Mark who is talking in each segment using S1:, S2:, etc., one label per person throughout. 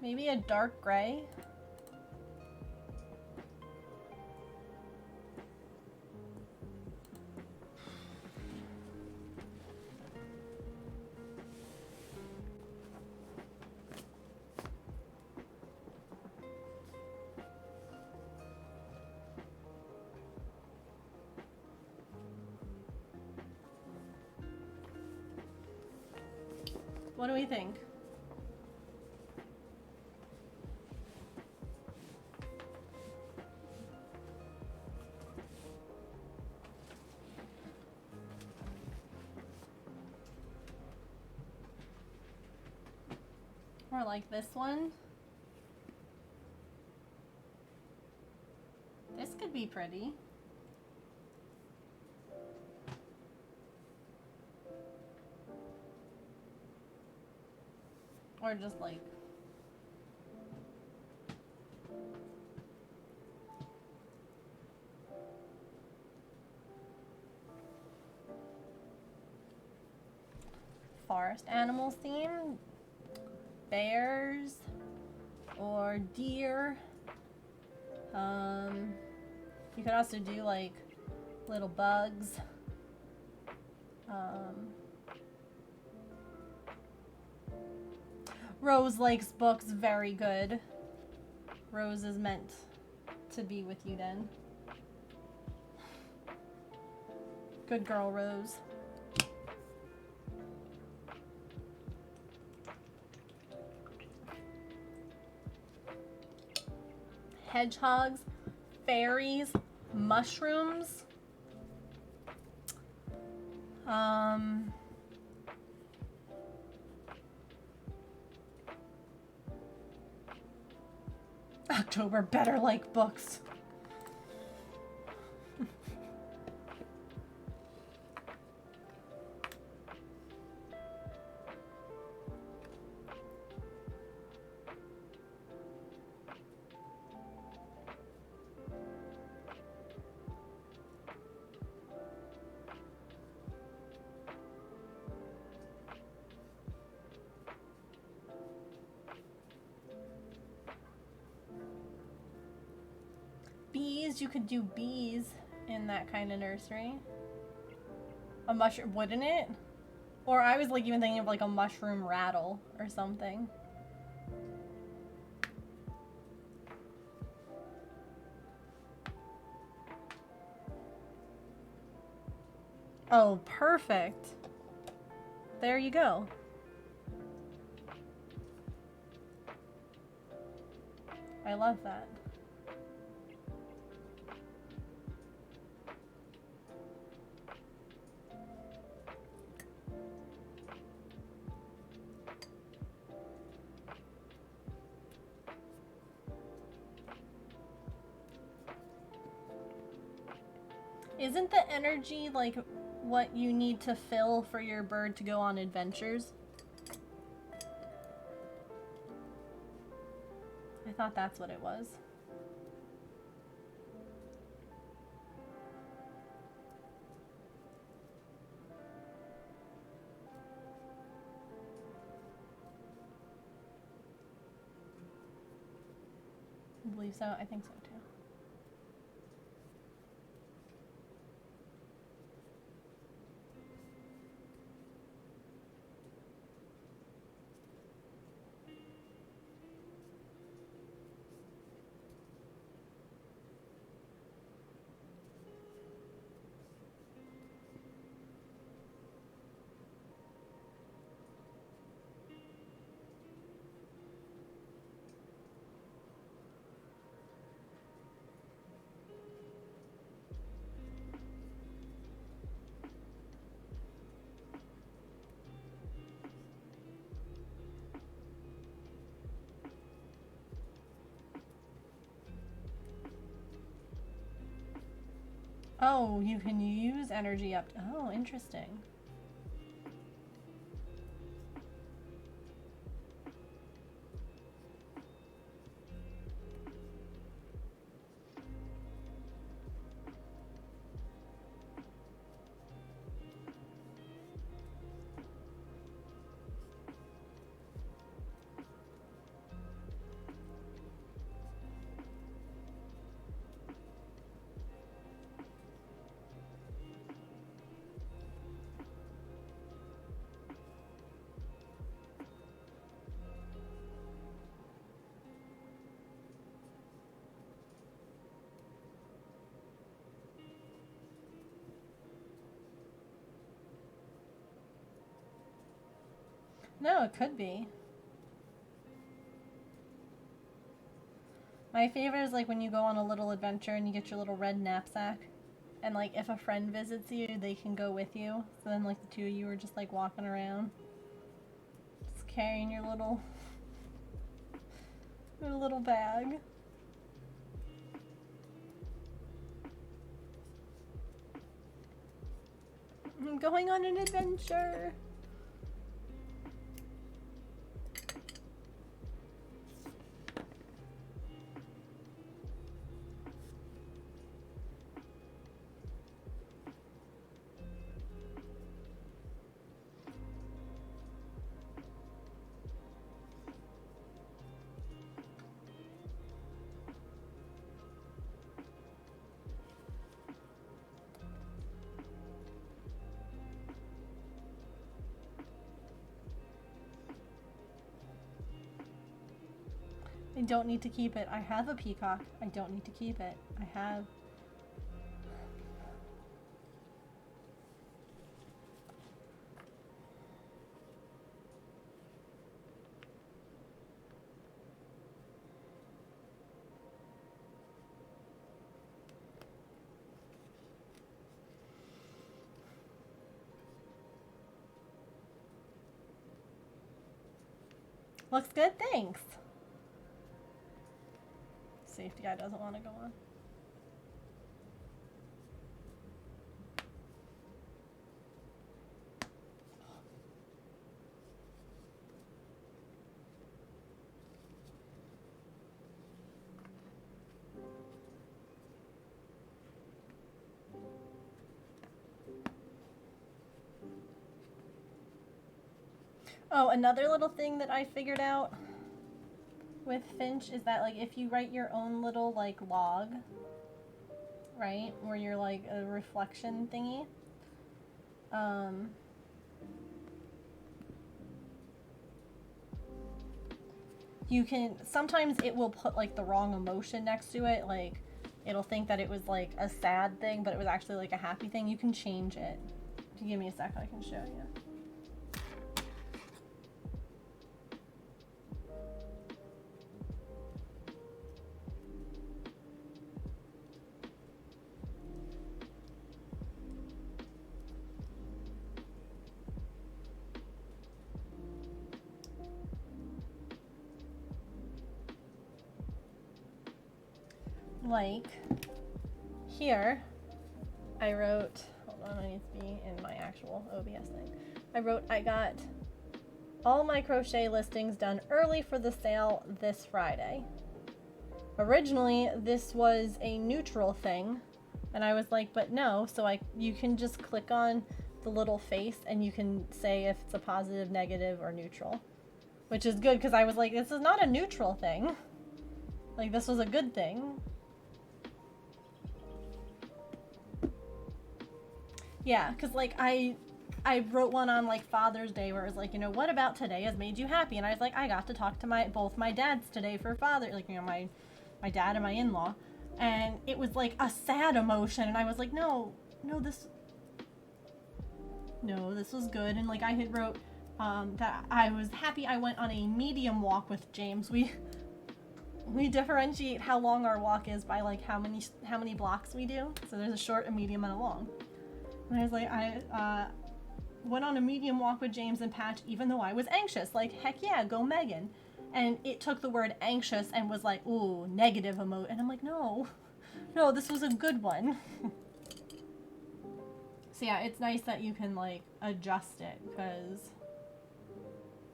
S1: Maybe a dark gray? What do we think? Or like this one? This could be pretty. Or just like forest animals theme, bears or deer. You could also do like little bugs. Rose likes books, very good. Rose is meant to be with you then. Good girl, Rose. Hedgehogs, fairies, mushrooms. October better like books. Bees, you could do bees in that kind of nursery. A mushroom, wouldn't it? Or I was like even thinking of like a mushroom rattle or something. Oh, perfect. There you go. I love that. Isn't the energy like what you need to fill for your bird to go on adventures? I thought that's what it was. I believe so. I think so too. Oh, you can use energy up to, oh, interesting. No, it could be. My favorite is like when you go on a little adventure and you get your little red knapsack. And like if a friend visits you, they can go with you. So then like the two of you are just like walking around. Just carrying your little bag. I'm going on an adventure. I don't need to keep it. I have a peacock. I don't need to keep it. I have. Looks good, thanks. Safety guy doesn't want to go on. Oh, another little thing that I figured out with Finch is that like if you write your own little like log, right, where you're like a reflection thingy, you can, sometimes it will put like the wrong emotion next to it, like it'll think that it was like a sad thing but it was actually like a happy thing. You can change it. If you give me a sec I can show you. Like here I wrote, hold on, I need to be in my actual OBS thing. I wrote, I got all my crochet listings done early for the sale this Friday. Originally this was a neutral thing and I was like, but no, so you can just click on the little face and you can say if it's a positive, negative, or neutral, which is good because I was like, this is not a neutral thing, like this was a good thing. Yeah, because like I wrote one on like Father's Day where it was like, you know, what about today has made you happy? And I was like, I got to talk to both my dads today for father, like, you know, my dad and my in-law, and it was like a sad emotion, and I was like, no, this was good. And like I had wrote that I was happy I went on a medium walk with James. We differentiate how long our walk is by like how many blocks we do. So there's a short, a medium, and a long. And I was like, I went on a medium walk with James and Patch even though I was anxious. Like, heck yeah, go Megan. And it took the word anxious and was like, ooh, negative emote. And I'm like, no, this was a good one. So yeah, it's nice that you can like adjust it because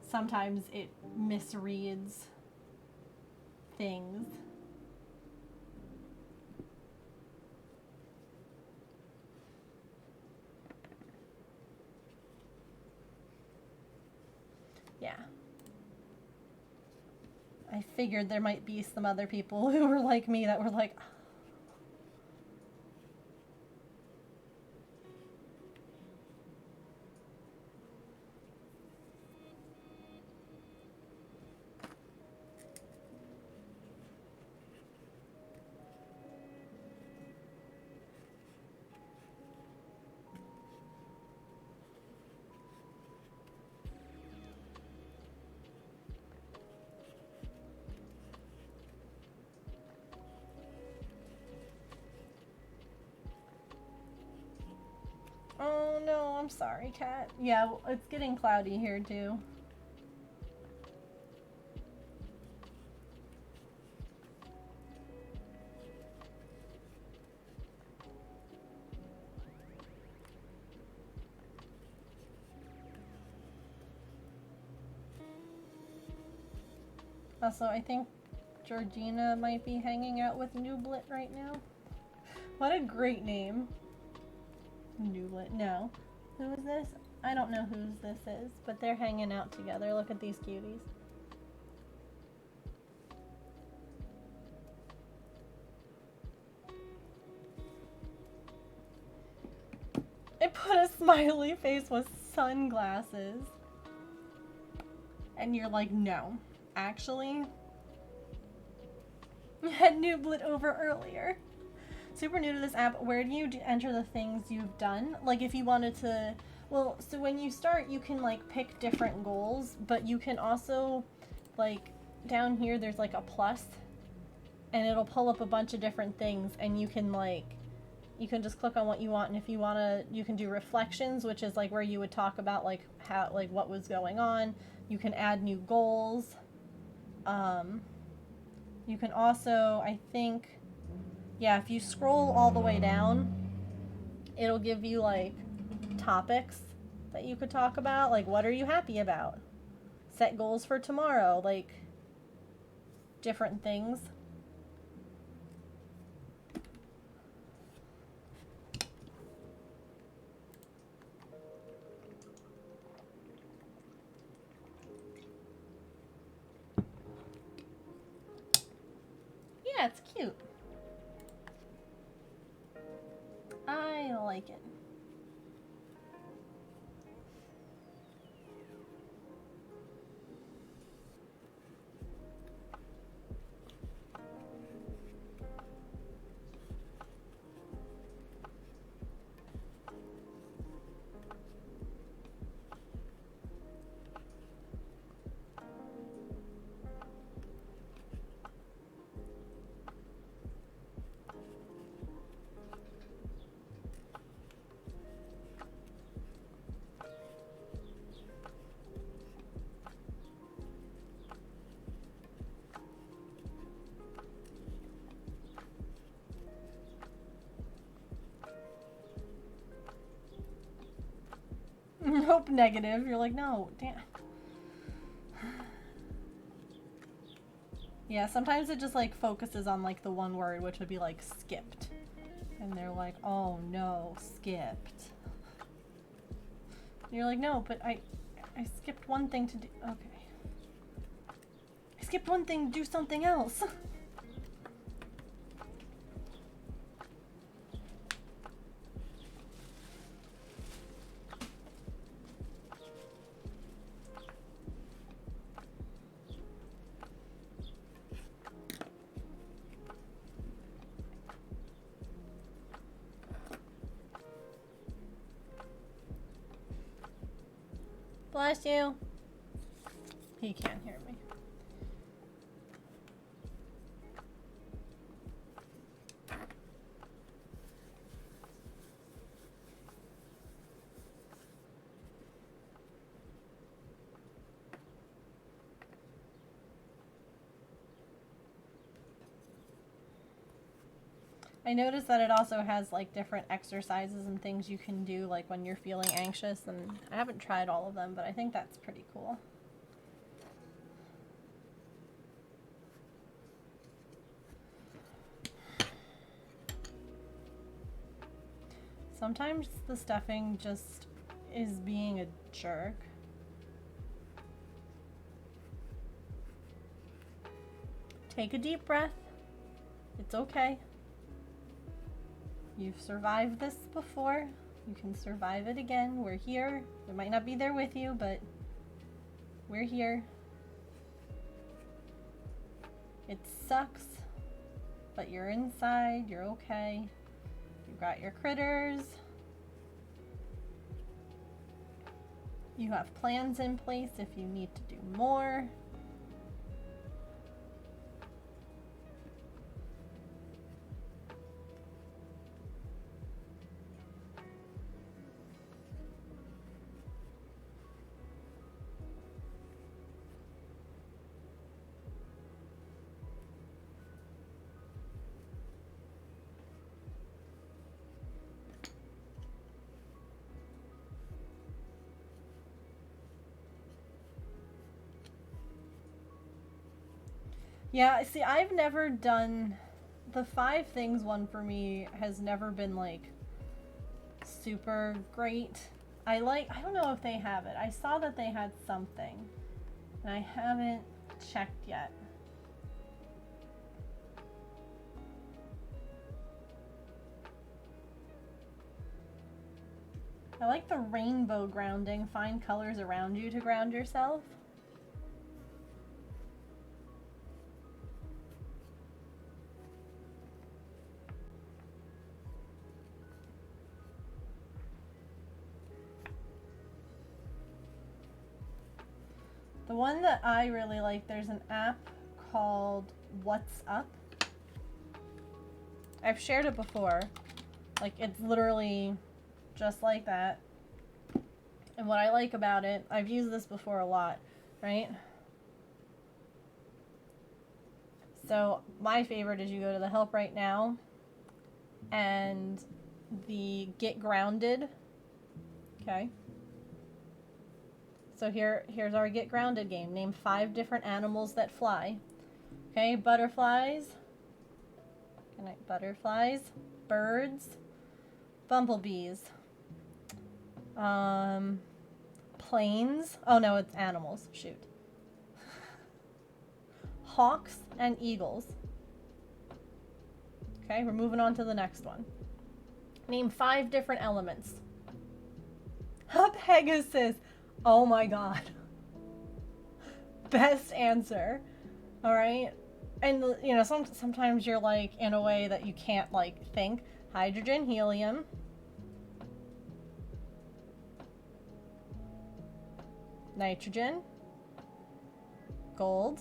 S1: sometimes it misreads things. Yeah. I figured there might be some other people who were like me that were like, I'm sorry, Kat. Yeah, it's getting cloudy here too. Also, I think Georgina might be hanging out with Nublet right now. What a great name. Nublet. No. Who is this? I don't know whose this is, but they're hanging out together. Look at these cuties. I put a smiley face with sunglasses. And you're like, no. Actually, I had Nublet over earlier. Super new to this app. Where do you enter the things you've done? Like if you wanted to, well, so when you start, you can like pick different goals, but you can also like down here, there's like a plus and it'll pull up a bunch of different things and you can like, you can just click on what you want. And if you want to, you can do reflections, which is like where you would talk about like how, like what was going on. You can add new goals. You can also, I think, yeah, if you scroll all the way down, it'll give you like topics that you could talk about. Like, what are you happy about? Set goals for tomorrow, like different things. Yeah, it's cute. I like it. Nope, negative. You're like, no, damn. Yeah, sometimes it just like focuses on like the one word, which would be like skipped. And they're like, oh no, skipped. And you're like, no, but I skipped one thing to do. Okay. I skipped one thing to do something else. Bless you. He can't hear me. I noticed that it also has like different exercises and things you can do like when you're feeling anxious, and I haven't tried all of them, but I think that's pretty cool. Sometimes the stuffing just is being a jerk. Take a deep breath. It's okay. You've survived this before. You can survive it again. We're here. We might not be there with you, but we're here. It sucks, but you're inside. You're okay. You got your critters. You have plans in place if you need to do more. Yeah, see, I've never done the 5 things one for me has never been like super great. I don't know if they have it. I saw that they had something and I haven't checked yet. I like the rainbow grounding. Find colors around you to ground yourself. The one that I really like, there's an app called What's Up. I've shared it before. Like, it's literally just like that. And what I like about it, I've used this before a lot, right? So my favorite is you go to the help right now and the get grounded. Okay. So here's our get grounded game. Name 5 different animals that fly. Okay, butterflies. Good night, butterflies. Birds. Bumblebees. Planes. Oh no, it's animals. Shoot. Hawks and eagles. Okay, we're moving on to the next one. Name 5 different elements. A Pegasus. Oh my god. Best answer. All right. And you know, sometimes you're like in a way that you can't like think. Hydrogen, helium. Nitrogen. Gold.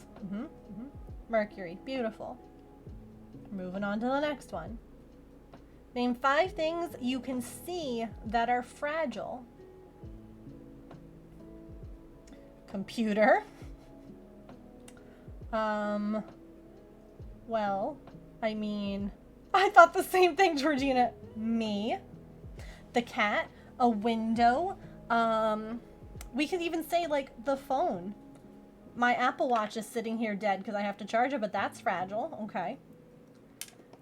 S1: Mercury. Beautiful. Moving on to the next one. Name 5 things you can see that are fragile. Computer. Well, I mean, I thought the same thing, Georgina. Me. The cat. A window. We could even say, like, the phone. My Apple Watch is sitting here dead because I have to charge it, but that's fragile. Okay.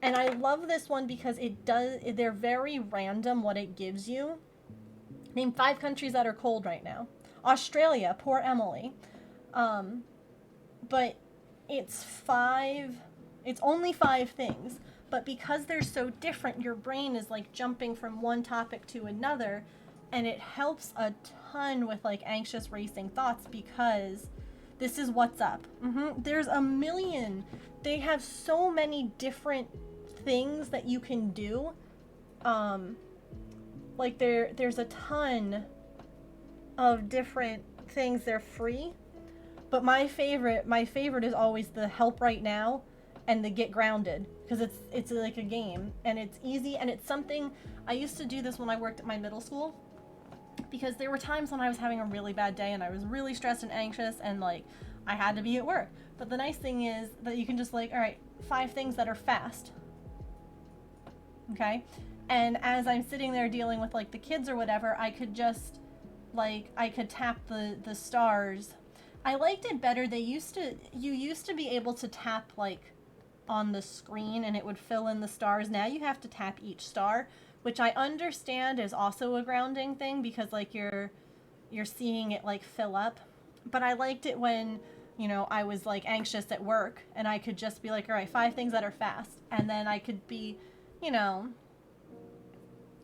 S1: And I love this one because they're very random what it gives you. Name 5 countries that are cold right now. Australia, poor Emily. But it's only 5 things. But because they're so different, your brain is like jumping from one topic to another. And it helps a ton with like anxious racing thoughts because this is what's up. There's a million. They have so many different things that you can do. Like there's a ton of different things. They're free. But my favorite is always the help right now and the get grounded because it's like a game and it's easy and it's something I used to do this when I worked at my middle school because there were times when I was having a really bad day and I was really stressed and anxious and like I had to be at work. But the nice thing is that you can just like, all right, 5 things that are fast. Okay? And as I'm sitting there dealing with like the kids or whatever, I could just like I could tap the stars. I liked it better. You used to be able to tap like on the screen and it would fill in the stars. Now you have to tap each star, which I understand is also a grounding thing because like you're seeing it like fill up. But I liked it when, you know, I was like anxious at work and I could just be like, all right, 5 things that are fast. And then I could be, you know,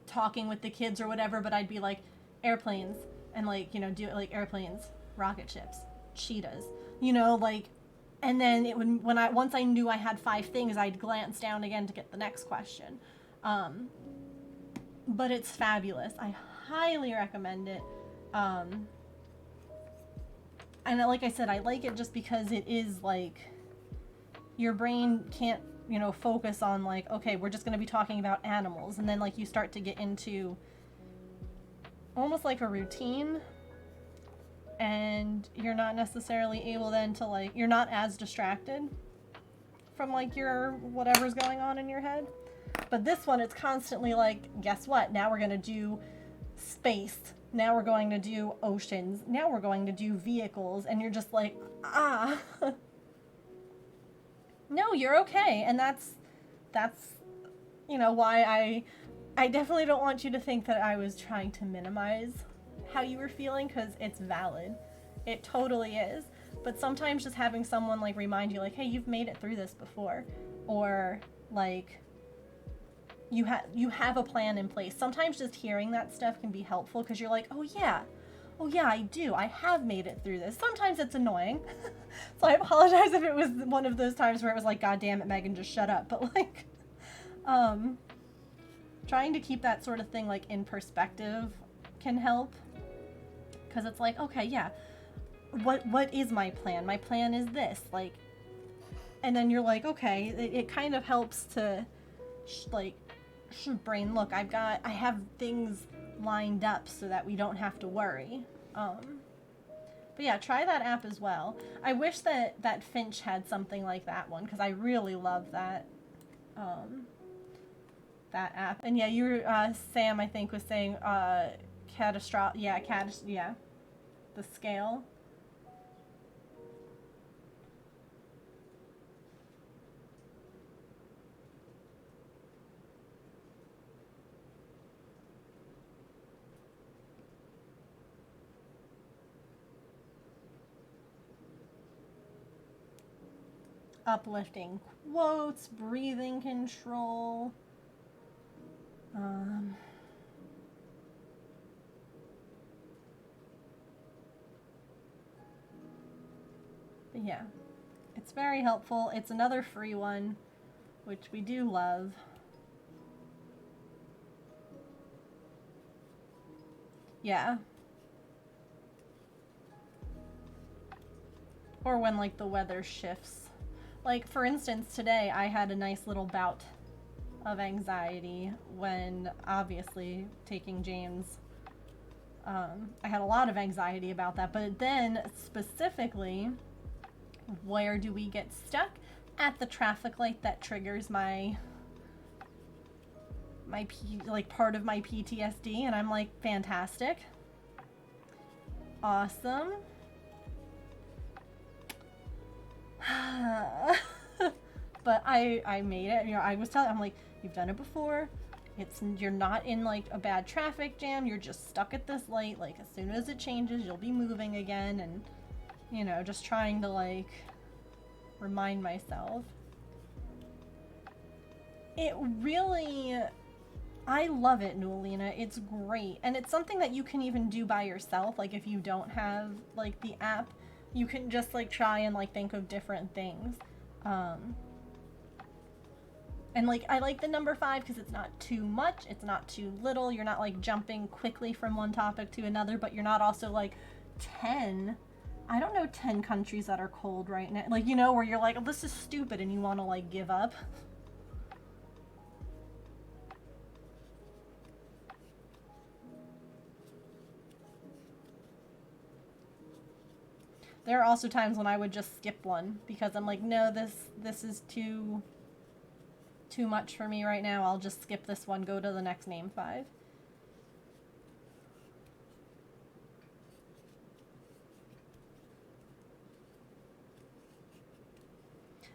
S1: talking with the kids or whatever, but I'd be like airplanes and like, you know, do it like airplanes, rocket ships, cheetahs, you know, like, and then it would, once I knew I had 5 things, I'd glance down again to get the next question. But it's fabulous. I highly recommend it. And like I said, I like it just because it is like your brain can't, you know, focus on like, okay, we're just going to be talking about animals. And then like you start to get into almost like a routine and you're not necessarily able then to like, you're not as distracted from like your whatever's going on in your head. But this one, it's constantly like, guess what? Now we're going to do space. Now we're going to do oceans. Now we're going to do vehicles. And you're just like, ah. you're okay. And that's why I definitely don't want you to think that I was trying to minimize how you were feeling, because it's valid. It totally is. But sometimes just having someone like remind you, like, hey, you've made it through this before, or like you have a plan in place. Sometimes just hearing that stuff can be helpful, because you're like, oh yeah, I do. I have made it through this. Sometimes it's annoying. So I apologize if it was one of those times where it was like, God damn it, Megan, just shut up. But like, trying to keep that sort of thing like in perspective can help. Because it's like, okay, yeah, what is my plan? My plan is this, like, and then you're like, okay, it kind of helps to brain, look, I have things lined up so that we don't have to worry. But yeah, try that app as well. I wish that Finch had something like that one, because I really love that that app. And yeah, you Sam, I think, was saying catastrophic. Yeah, the scale. Uplifting quotes, breathing control. But yeah, it's very helpful. It's another free one, which we do love. Yeah. Or when like the weather shifts. Like, for instance, today I had a nice little bout of anxiety when, obviously, taking James. I had a lot of anxiety about that. But then, specifically, where do we get stuck? At the traffic light that triggers my part of my PTSD. And I'm like, fantastic. Awesome. But I made it. I was telling, I'm like, you've done it before. You're not in like a bad traffic jam. You're just stuck at this light. Like, as soon as it changes, you'll be moving again. And just trying to like remind myself. It really, I love it, Newelina. It's great. And it's something that you can even do by yourself. Like, if you don't have like the app, you can just like try and like think of different things. And like, I like the number 5 because it's not too much, it's not too little. You're not like jumping quickly from one topic to another, but you're not also like 10. I don't know 10 countries that are cold right now. Like, where you're like, oh, this is stupid, and you want to like give up. There are also times when I would just skip one because I'm like, no, this is too much for me right now. I'll just skip this one, go to the next name 5.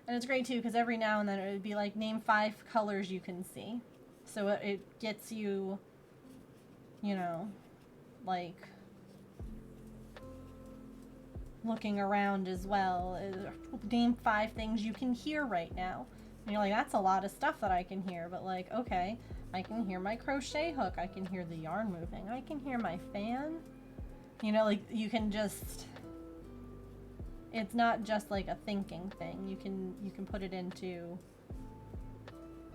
S1: And it's great too, because every now and then it would be like, name 5 colors you can see. So it gets you, like looking around as well. Name 5 things you can hear right now. And you're like, that's a lot of stuff that I can hear, but like, okay, I can hear my crochet hook, I can hear the yarn moving, I can hear my fan. Like, you can just, it's not just like a thinking thing. You can put it into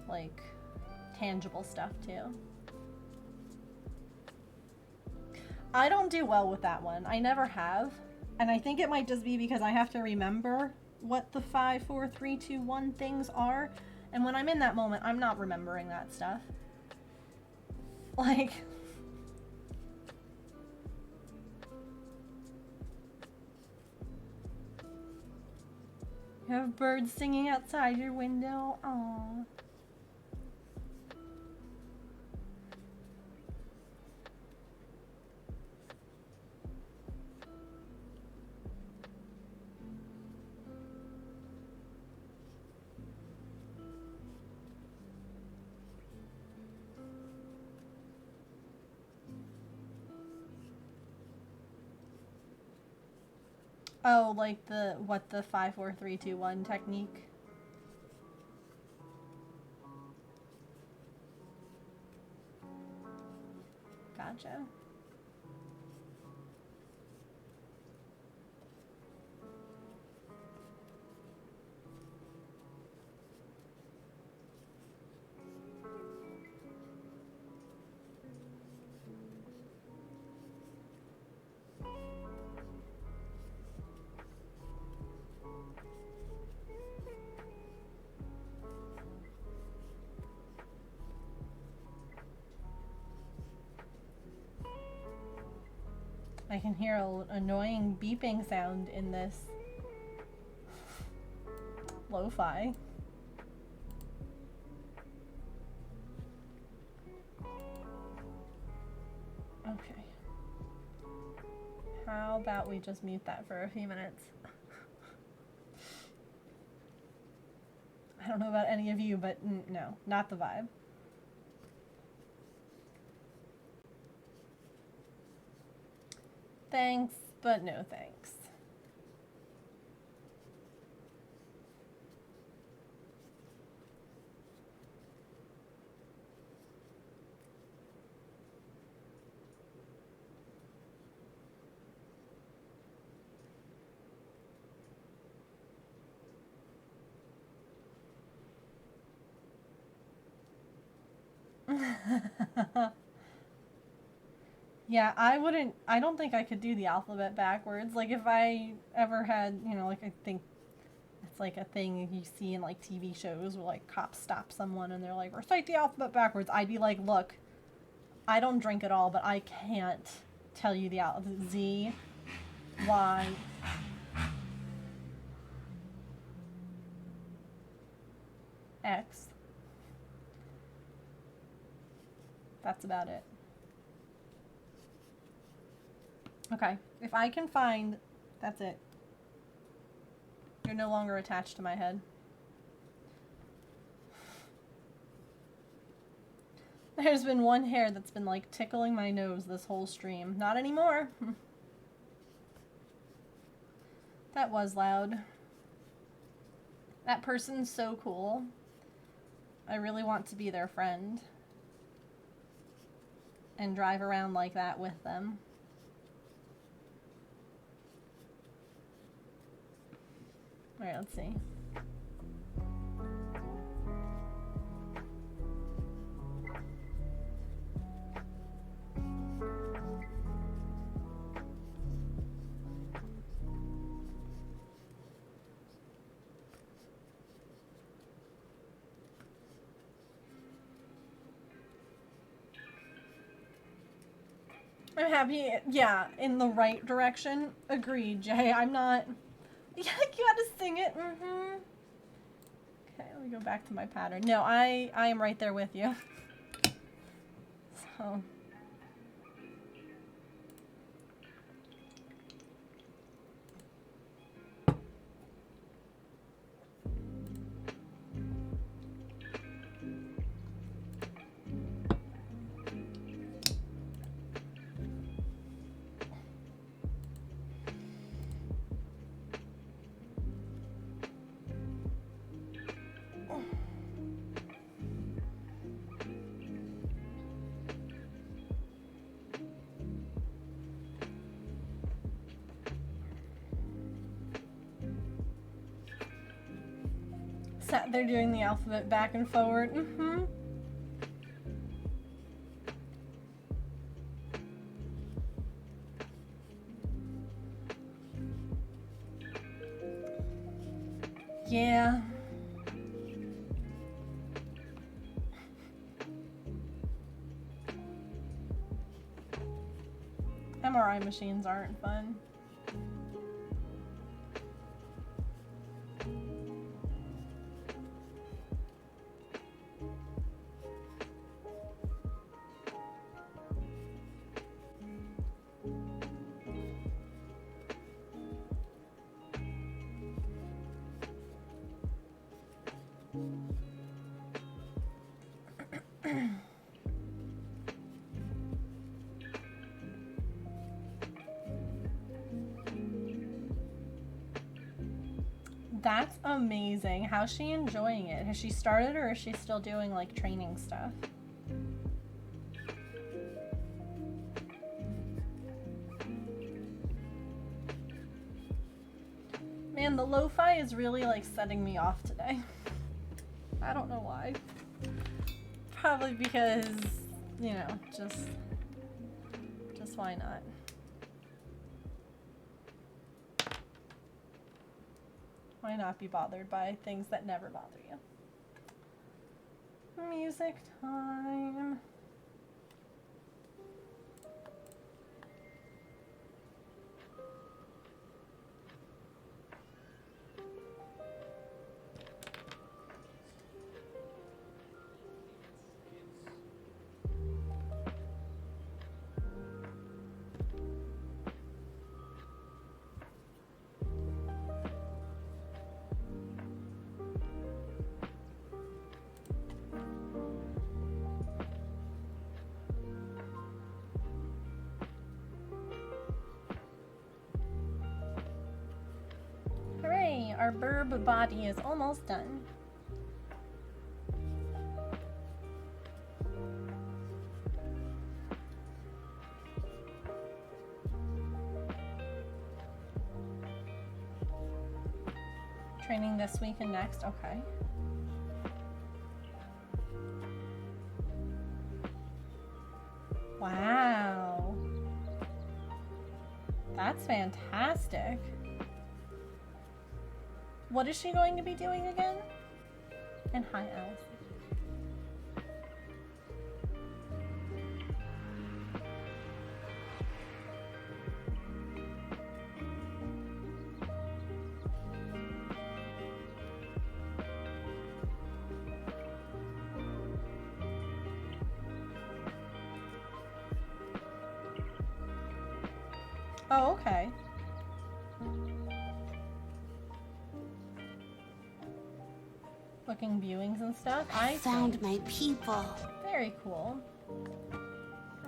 S1: like tangible stuff too. I don't do well with that one. I never have. And I think it might just be because I have to remember what the 5, 4, 3, 2, 1 things are. And when I'm in that moment, I'm not remembering that stuff. Like, you have birds singing outside your window. Aww. Oh, like the 5, 4, 3, 2, 1 technique. Gotcha. I can hear an annoying beeping sound in this lo-fi. Okay. How about we just mute that for a few minutes? I don't know about any of you, but no, not the vibe. Thanks, but no thanks. Yeah, I don't think I could do the alphabet backwards. Like, if I ever had, like, I think it's like a thing you see in, like, TV shows where, like, cops stop someone and they're like, recite the alphabet backwards. I'd be like, look, I don't drink at all, but I can't tell you the alphabet. Z, Y, X. That's about it. Okay, if I can find, that's it. You're no longer attached to my head. There's been one hair that's been like tickling my nose this whole stream. Not anymore. That was loud. That person's so cool. I really want to be their friend and drive around like that with them. All right, let's see. I'm happy, yeah, in the right direction. Agreed, Jay. I'm not... Yeah, you had to sing it. Mm-hmm. Okay, let me go back to my pattern. No, I am right there with you. So... Sat there doing the alphabet back and forward. Mm-hmm. Yeah. MRI machines aren't fun. That's amazing. How's she enjoying it? Has she started or is she still doing like training stuff? Man, the lo-fi is really like setting me off today. I don't know why. Probably because, you know, just why not? Why not be bothered by things that never bother you? Music time. Hooray! Our burb body is almost done. Training this week and next, okay. Wow. That's fantastic. What is she going to be doing again? And hi, Alice. Oh, okay. Booking viewings and stuff. I
S2: found my people.
S1: Very cool.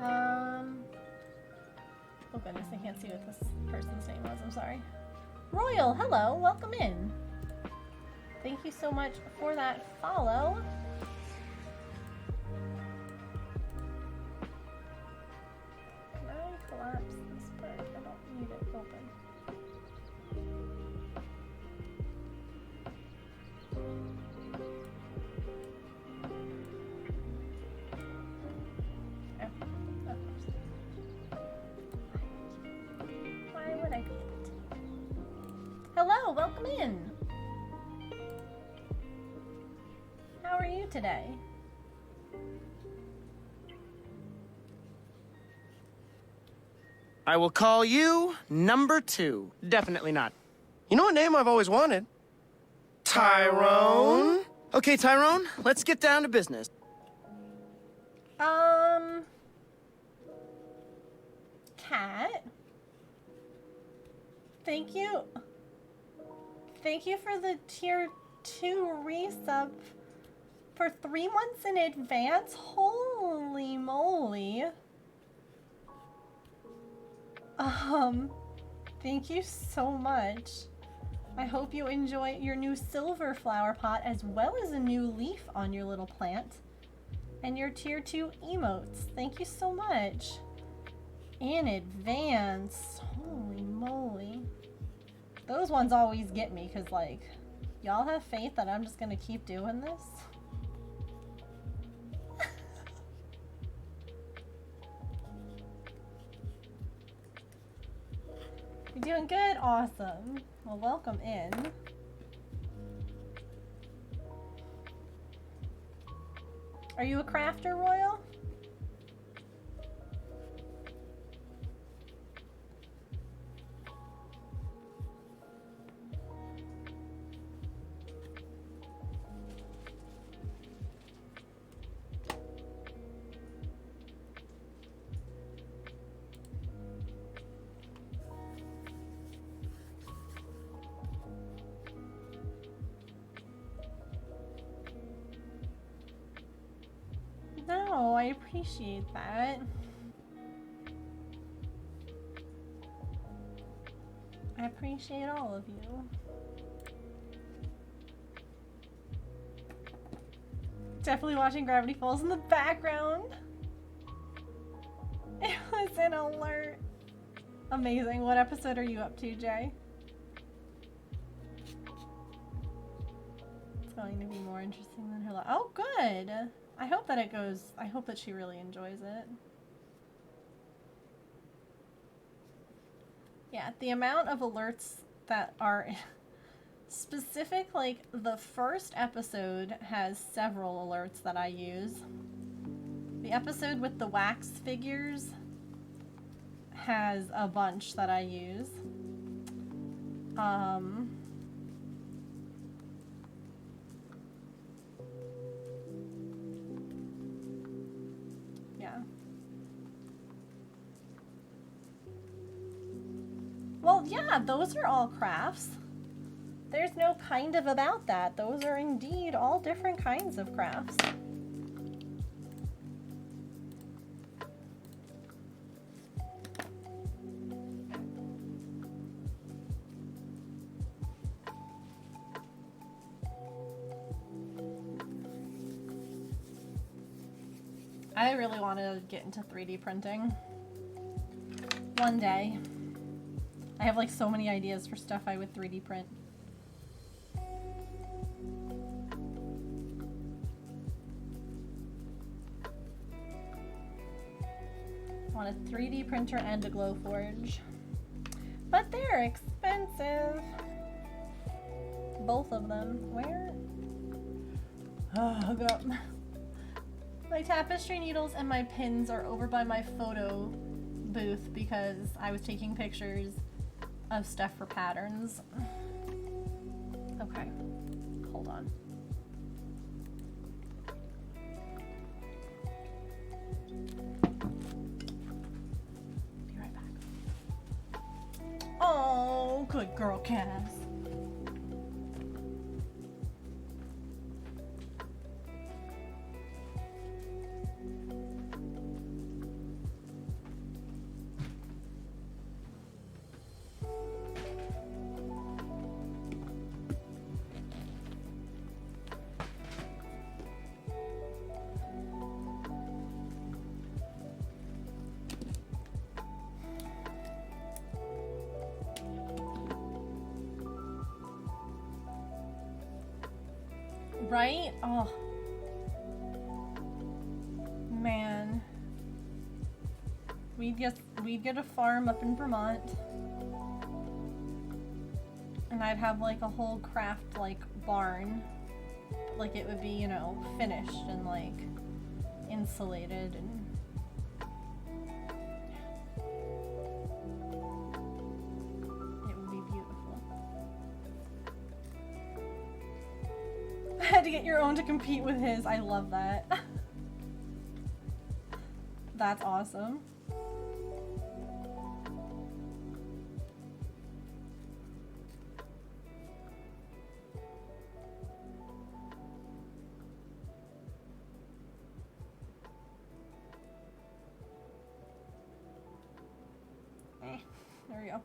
S1: Oh goodness, I can't see what this person's name was. I'm sorry. Royal, hello, welcome in. Thank you so much for that follow. Can I collapse this part? I don't need it open. Hello, welcome in. How are you today?
S3: I will call you number 2. Definitely not. You know what name I've always wanted? Tyrone. Okay, Tyrone, let's get down to business.
S1: Cat? Thank you. Thank you for the tier 2 resub for 3 months in advance. Holy moly. Thank you so much. I hope you enjoy your new silver flower pot as well as a new leaf on your little plant and your tier 2 emotes. Thank you so much. In advance. Holy moly. Those ones always get me because, like, y'all have faith that I'm just gonna keep doing this? You're doing good? Awesome. Well, welcome in. Are you a crafter, Royal? No, I appreciate that. I appreciate all of you. Definitely watching Gravity Falls in the background. It was an alert. Amazing. What episode are you up to, Jay? It's going to be more interesting than her life. Oh, good. I hope that it goes. I hope that she really enjoys it. Yeah, the amount of alerts that are specific, like the first episode has several alerts that I use. The episode with the wax figures has a bunch that I use. Yeah. Well, yeah, those are all crafts. There's no kind of about that. Those are indeed all different kinds of crafts. I really want to get into 3D printing one day. I have like so many ideas for stuff I would 3D print. I want a 3D printer and a Glowforge. But they're expensive. Both of them. Where? Oh, God. My tapestry needles and my pins are over by my photo booth because I was taking pictures of stuff for patterns. Okay, hold on. Be right back. Oh, good girl, Cass. Right? Oh. Man. We'd get a farm up in Vermont. And I'd have like a whole craft like barn. Like it would be, you know, finished and like insulated and had to get your own to compete with his. I love that. That's awesome. There we go.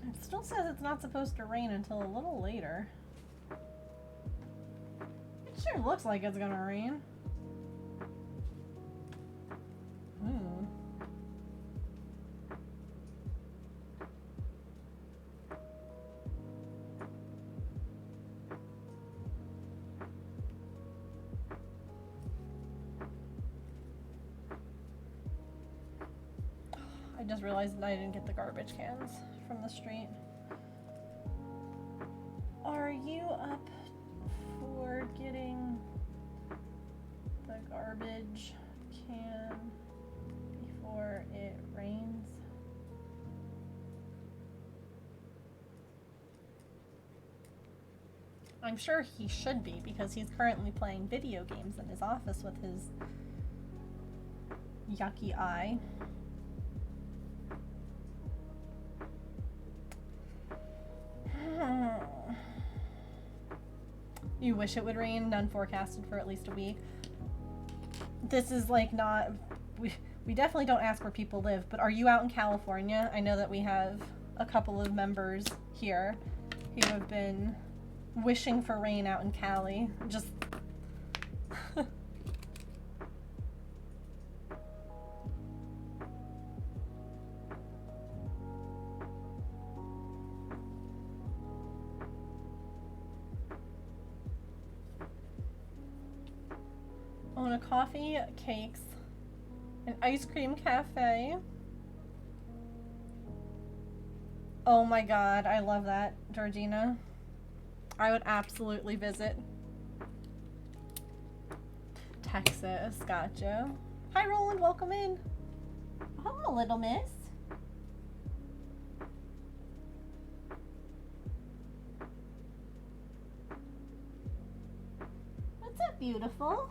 S1: It still says it's not supposed to rain until a little later. It sure looks like it's gonna rain. I just realized that I didn't get the garbage cans from the street. Are you up for getting the garbage can before it rains? I'm sure he should be because he's currently playing video games in his office with his yucky eye. You wish it would rain, none forecasted for at least a week. This is like not, we definitely don't ask where people live, but are you out in California? I know that we have a couple of members here who have been wishing for rain out in Cali. Just I want a coffee, cakes, an ice cream cafe. Oh my god, I love that, Georgina. I would absolutely visit. Texas, gotcha. Hi Roland, welcome in. Hello, little miss. What's up, beautiful?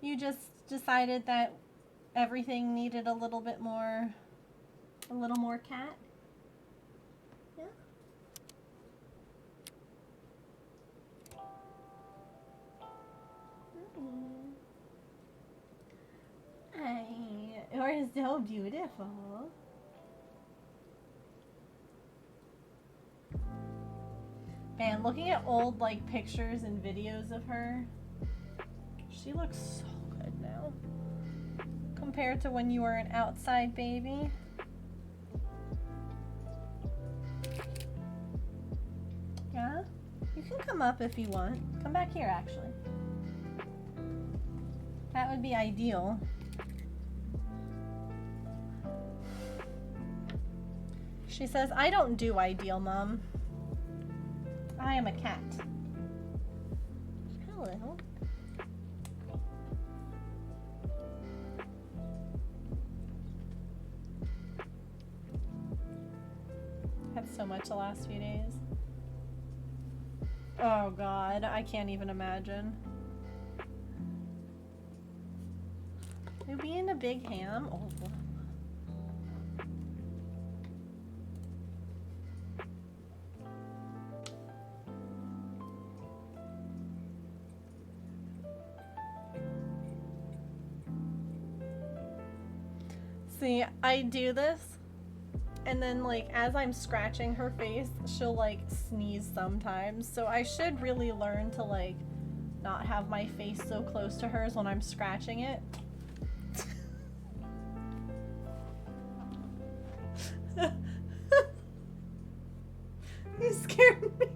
S1: You just decided that everything needed a little more cat? Yeah? Hi, you're so beautiful. Man, looking at old like pictures and videos of her, she looks so good now. Compared to when you were an outside baby. Yeah? You can come up if you want. Come back here, actually. That would be ideal. She says, I don't do ideal, Mom. I am a cat. Hello. Had so much the last few days. Oh god, I can't even imagine. You being a big ham? Oh. See, I do this, and then like as I'm scratching her face, she'll like sneeze sometimes. So I should really learn to like not have my face so close to hers when I'm scratching it. You scared me.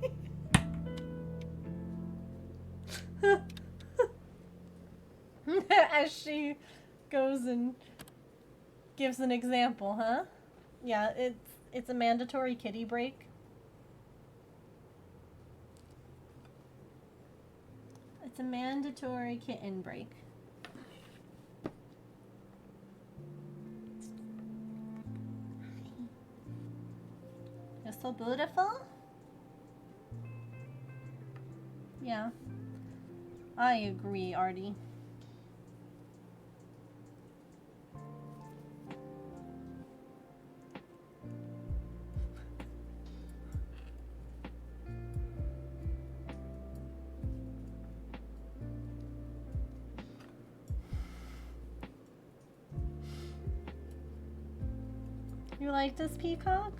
S1: As she goes and gives an example, huh? Yeah, it's a mandatory kitty break. It's a mandatory kitten break. You're so beautiful. Yeah. I agree, Artie. You like this peacock?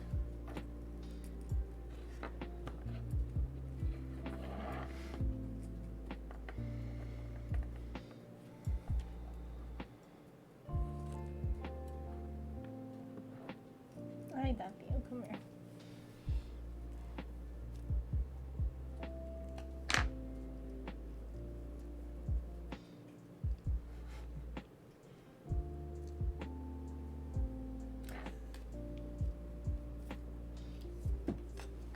S1: I love you. Come here.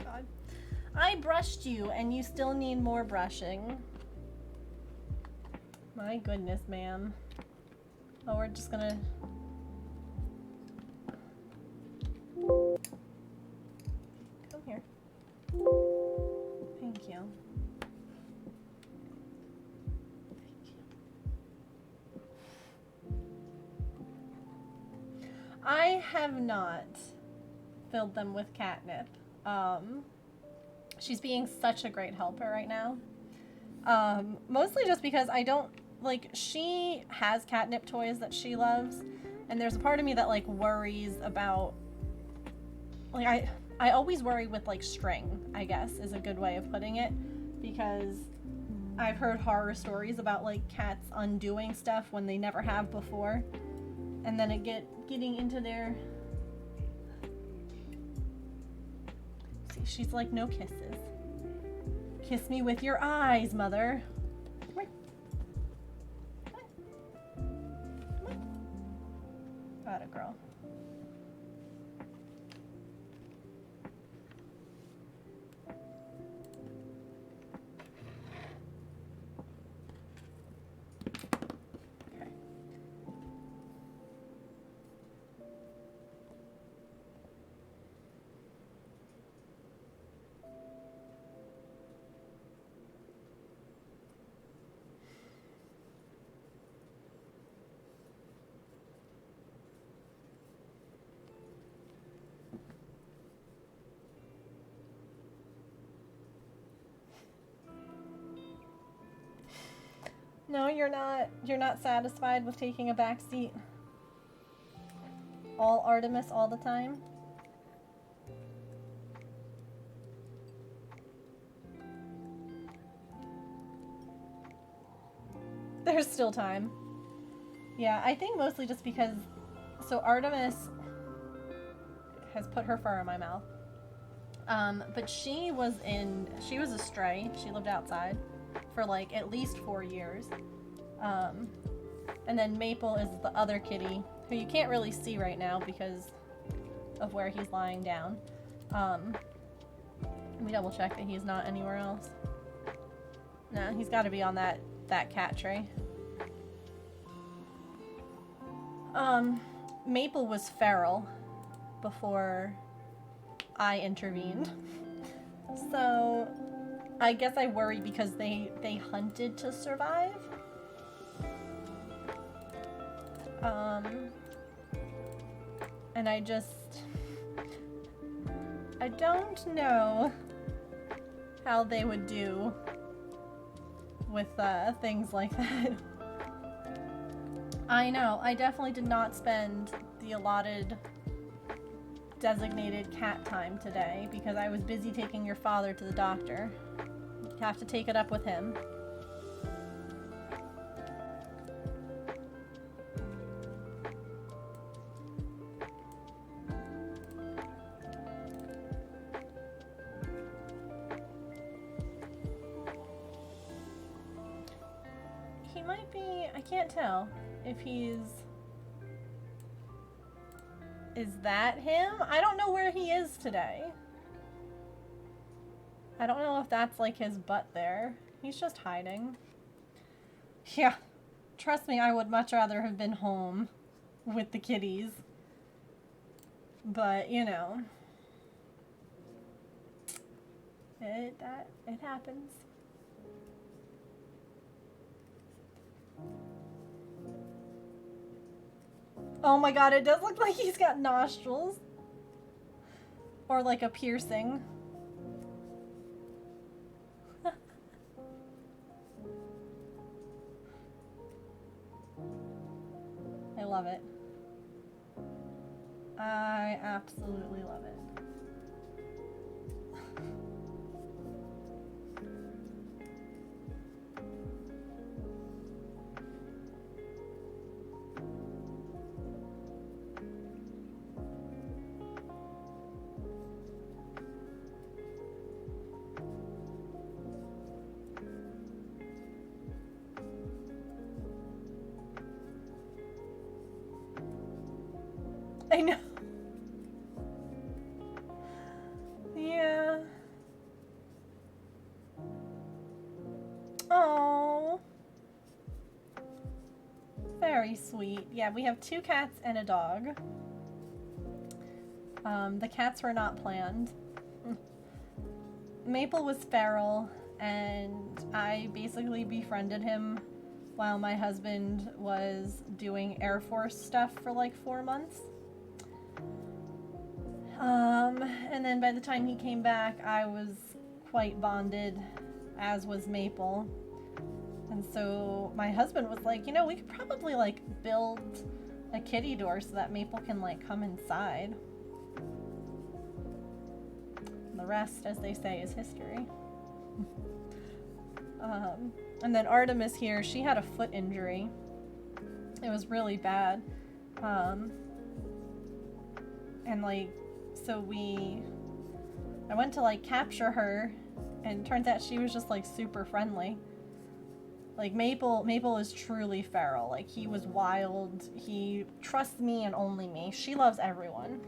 S1: God. I brushed you and you still need more brushing. My goodness, ma'am. Oh, we're just gonna... Come here. Thank you. I have not. filled them with catnip. She's being such a great helper right now. Mostly just because I don't, like, she has catnip toys that she loves, and there's a part of me that, like, worries about, like, I always worry with, like, string, I guess, is a good way of putting it, because I've heard horror stories about, like, cats undoing stuff when they never have before, and then getting into their... See, she's like, no kisses. Kiss me with your eyes, mother. Come here. Come on. Come on. Got it, girl. Okay. No, you're not satisfied with taking a back seat. All Artemis all the time. There's still time. Yeah, I think mostly just because, so Artemis has put her fur in my mouth. But she was a stray. She lived outside for like at least 4 years. And then Maple is the other kitty who you can't really see right now because of where he's lying down. Let me double check that he's not anywhere else. No, he's got to be on that cat tray. Maple was feral before I intervened. So I guess I worry because they hunted to survive. And I don't know how they would do with things like that. I know, I definitely did not spend the allotted designated cat time today because I was busy taking your father to the doctor. You have to take it up with him. He might be, I can't tell if he's... Is that him? I don't know where he is today. I don't know if that's like his butt there. He's just hiding. Yeah, trust me, I would much rather have been home with the kitties. But, you know, it happens. Oh my god, it does look like he's got nostrils. Or like a piercing. I love it. I absolutely love it. I know. Yeah. Oh. Very sweet. Yeah, we have 2 cats and a dog. The cats were not planned. Maple was feral, and I basically befriended him while my husband was doing Air Force stuff for like 4 months. And then by the time he came back, I was quite bonded, as was Maple. And so my husband was like, you know, we could probably like build a kitty door so that Maple can like come inside. The rest, as they say, is history. And then Artemis here, she had a foot injury. It was really bad. And like, so I went to like capture her, and turns out she was just like super friendly. Like Maple is truly feral. Like, he was wild. He trusts me and only me. She loves everyone.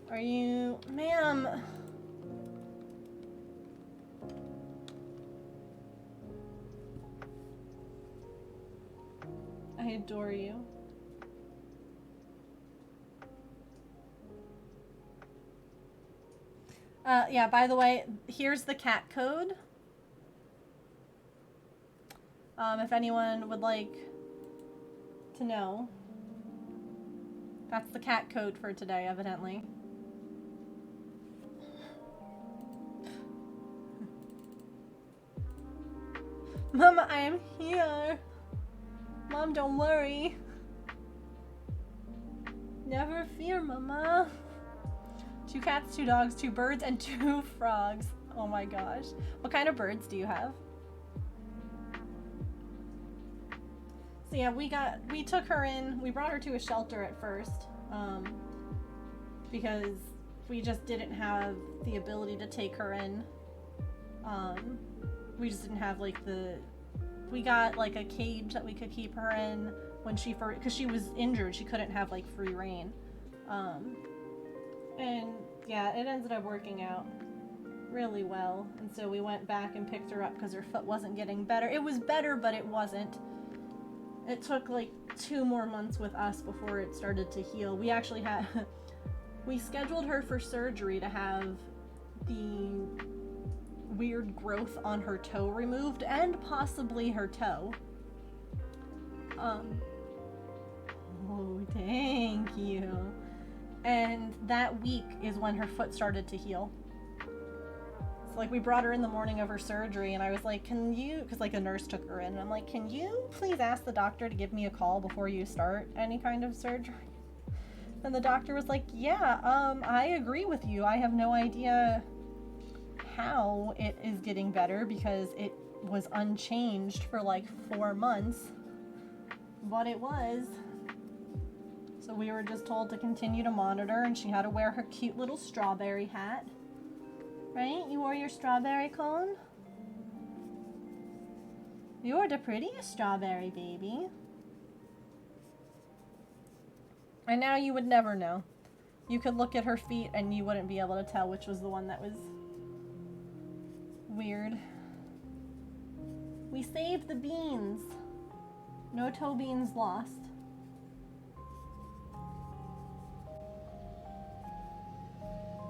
S1: Are you, ma'am? I adore you. Yeah, by the way, here's the cat code. If anyone would like to know. That's the cat code for today, evidently. Mama, I am here. Mom, don't worry. Never fear, Mama. 2 cats, 2 dogs, 2 birds, and 2 frogs. Oh my gosh. What kind of birds do you have? So yeah, we took her in. We brought her to a shelter at first, because we just didn't have the ability to take her in. We just didn't have like we got like a cage that we could keep her in when because she was injured. She couldn't have like free reign. And yeah, it ended up working out really well. And so we went back and picked her up because her foot wasn't getting better. It was better, but it wasn't. It took like 2 more months with us before it started to heal. We actually we scheduled her for surgery to have the weird growth on her toe removed and possibly her toe. Oh, thank you. And that week is when her foot started to heal. So like, we brought her in the morning of her surgery, and I was like, can you, because like a nurse took her in, and I'm like, can you please ask the doctor to give me a call before you start any kind of surgery? And the doctor was like, yeah, I agree with you. I have no idea how it is getting better because it was unchanged for like 4 months, but it was. So we were just told to continue to monitor, and she had to wear her cute little strawberry hat. Right? You wore your strawberry cone? You're the prettiest strawberry, baby. And now you would never know. You could look at her feet and you wouldn't be able to tell which was the one that was weird. We saved the beans. No toe beans lost.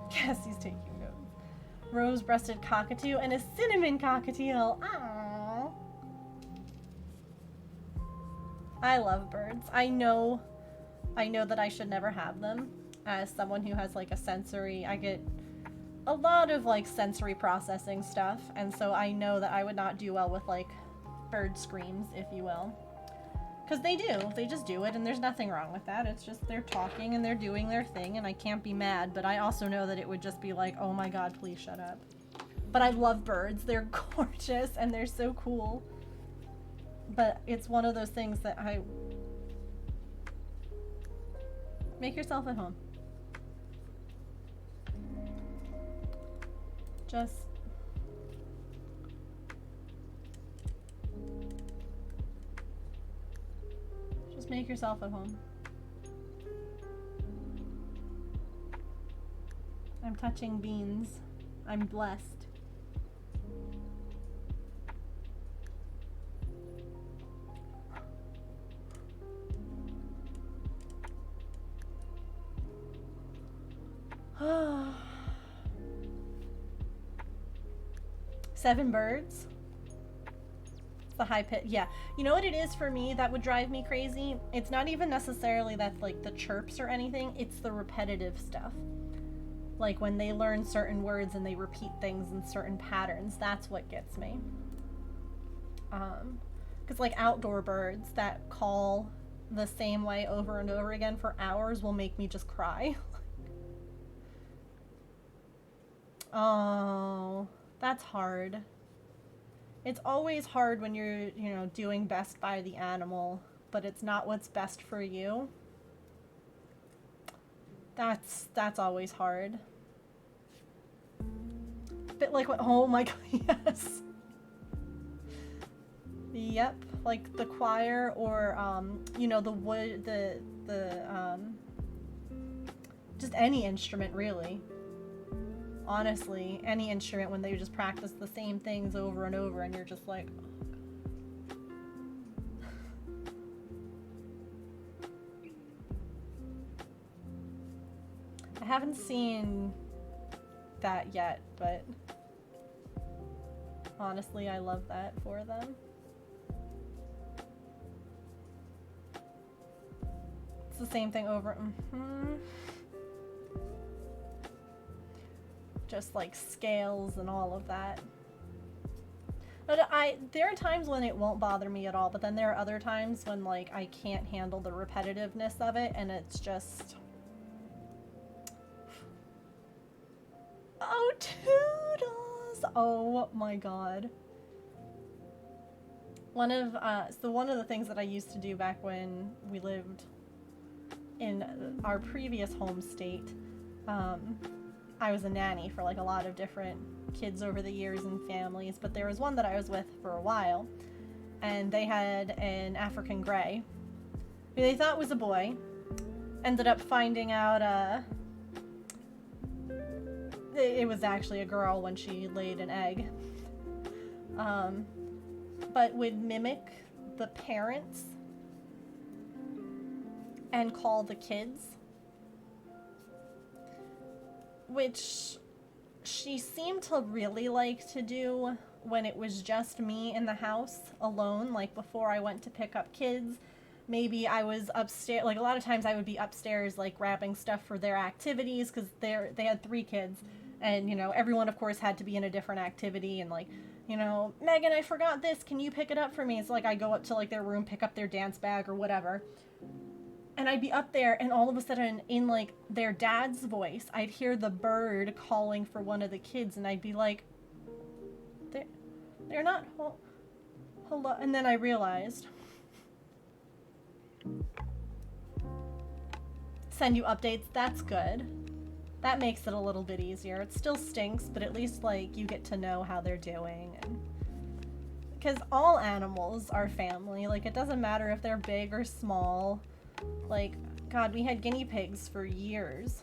S1: Cassie's taking notes. Rose-breasted cockatoo and a cinnamon cockatiel. Aww. I love birds. I know that I should never have them. As someone who has like a sensory, I get a lot of like sensory processing stuff, and so I know that I would not do well with like bird screams, if you will. Because they just do it, and there's nothing wrong with that. It's just they're talking and they're doing their thing, and I can't be mad, but I also know that it would just be like, oh my god, please shut up. But I love birds. They're gorgeous, and they're so cool. But it's one of those things that make yourself at home. Just make yourself at home. I'm touching beans. I'm blessed. Seven birds. the high pitch. Yeah. You know what it is for me that would drive me crazy? It's not even necessarily that, like, the chirps or anything. It's the repetitive stuff. Like, when they learn certain words and they repeat things in certain patterns. That's what gets me. Because, like, outdoor birds that call the same way over and over again for hours will make me just cry. Oh, that's hard. It's always hard when you're, you know, doing best by the animal, but it's not what's best for you. That's always hard. A bit like what, oh my god, yes. Yep, like the choir or, you know, the wood, just any instrument, really. Honestly, any instrument when they just practice the same things over and over and you're just like, oh God. I haven't seen that yet, but honestly, I love that for them. It's the same thing over. Just like scales and all of that. But there are times when it won't bother me at all, but then there are other times when, like, I can't handle the repetitiveness of it and it's just, oh, Toodles! Oh my god. One of the things that I used to do back when we lived in our previous home state, I was a nanny for, like, a lot of different kids over the years and families, but there was one that I was with for a while, and they had an African Grey, who they thought was a boy. Ended up finding out, it was actually a girl when she laid an egg. But would mimic the parents and call the kids, which she seemed to really like to do when it was just me in the house alone, like before I went to pick up kids. Maybe I was upstairs, like a lot of times I would be upstairs, like grabbing stuff for their activities, because they had 3 kids, and, you know, everyone of course had to be in a different activity, and, like, you know, Megan, I forgot this, can you pick it up for me? It's like I go up to, like, their room, pick up their dance bag or whatever, and I'd be up there, and all of a sudden, in, like, their dad's voice, I'd hear the bird calling for one of the kids, and I'd be like, they're not, hello, and then I realized, send you updates, that's good. That makes it a little bit easier. It still stinks, but at least, like, you get to know how they're doing, and because all animals are family. Like, it doesn't matter if they're big or small. Like, God, we had guinea pigs for years.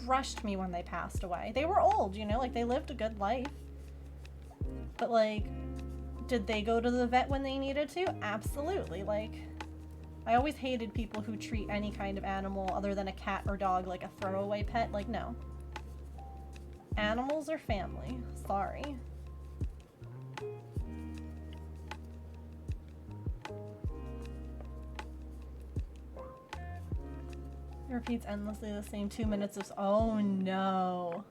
S1: Crushed me when they passed away. They were old, you know, like, they lived a good life. But, like, did they go to the vet when they needed to? Absolutely. Like, I always hated people who treat any kind of animal other than a cat or dog like a throwaway pet. Like, no. Animals are family. Sorry. It repeats endlessly the same 2 minutes of... Oh, no.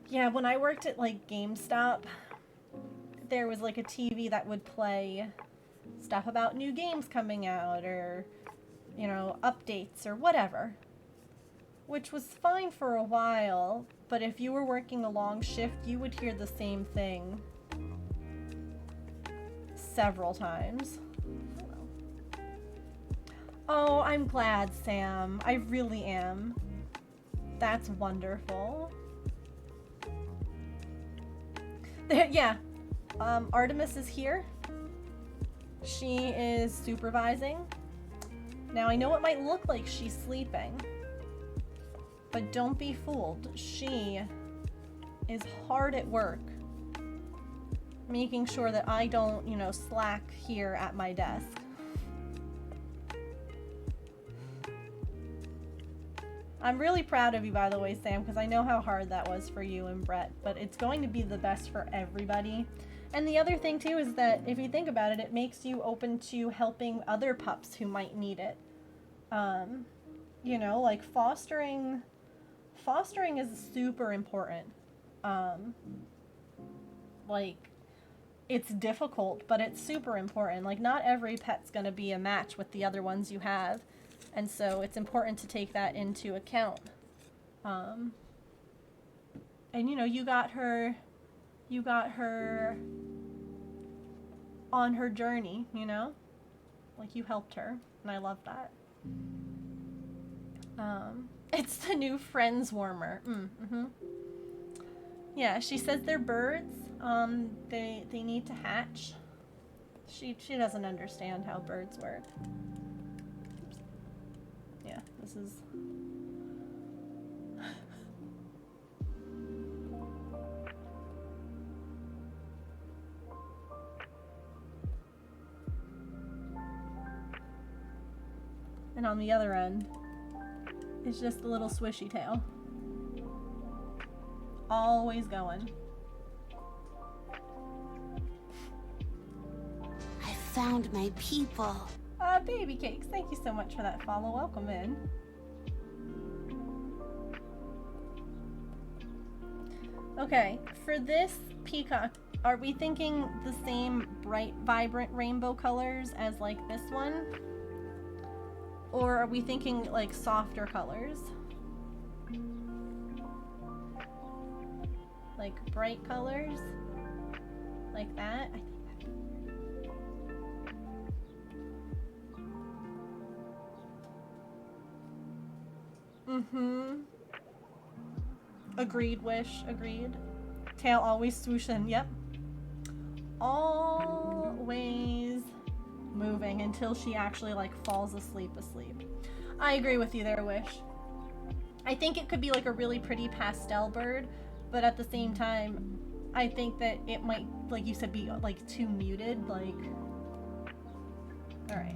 S1: Yeah, when I worked at, like, GameStop, there was, like, a TV that would play stuff about new games coming out or, you know, updates or whatever. Which was fine for a while, but if you were working a long shift, you would hear the same thing several times. Oh, I'm glad, Sam. I really am. That's wonderful. Yeah, Artemis is here. She is supervising. Now, I know it might look like she's sleeping, but don't be fooled. She is hard at work, making sure that I don't, you know, slack here at my desk. I'm really proud of you, by the way, Sam, because I know how hard that was for you and Brett, but it's going to be the best for everybody. And the other thing, too, is that if you think about it, it makes you open to helping other pups who might need it. You know, like fostering is super important. Like, it's difficult, but it's super important. Like, not every pet's going to be a match with the other ones you have. And so it's important to take that into account. And, you know, you got her on her journey, you know? Like, you helped her, and I love that. It's the new Friends warmer. Yeah, she says they're birds. They need to hatch. She doesn't understand how birds work. Oops. Yeah, this is... And on the other end, it's just a little swishy tail. Always going.
S2: I found my people.
S1: Baby Cakes, thank you so much for that follow. Welcome in. Okay, for this peacock, are we thinking the same bright, vibrant rainbow colors as like this one? Or are we thinking like softer colors? Like bright colors? Like that? I think Agreed, Wish. Agreed. Tail always swooshin'. Yep. Always moving until she actually like falls asleep. I agree with you there, Wish. I think it could be like a really pretty pastel bird, but at the same time, I think that it might, like you said, be like too muted. Like, all right.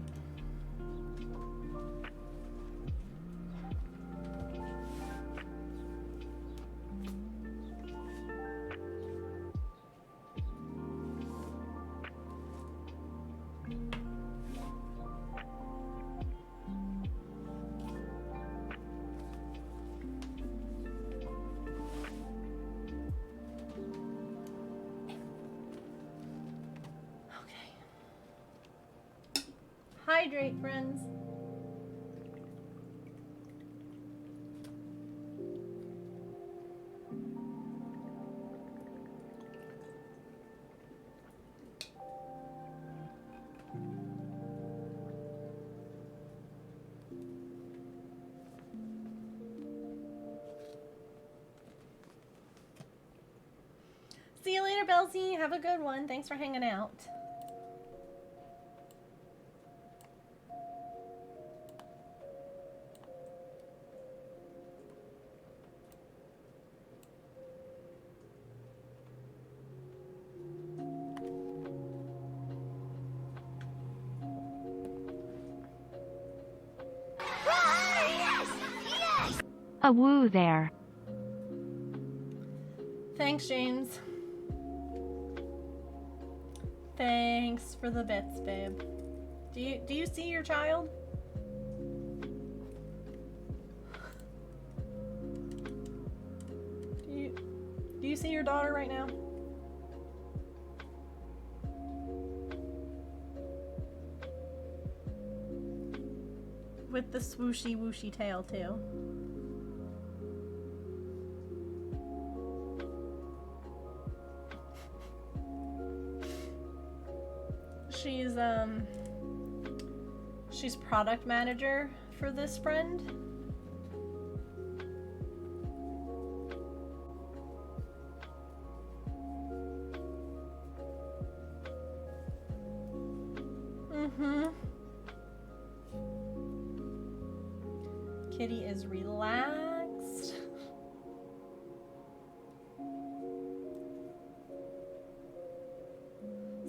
S1: Hydrate, friends. See you later, Belzy. Have a good one. Thanks for hanging out.
S4: A woo there.
S1: Thanks, James. Thanks for the bits, babe. Do you see your child? Do you see your daughter right now? With the swooshy wooshy tail too. She's product manager for this friend. Kitty is relaxed.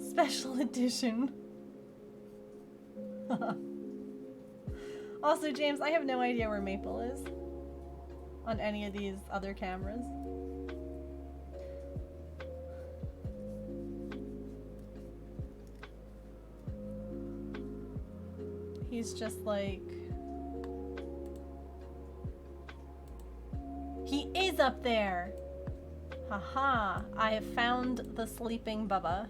S1: Special edition. Also, James, I have no idea where Maple is. on any of these other cameras. He's just like... He is up there! Haha, I have found the sleeping Bubba.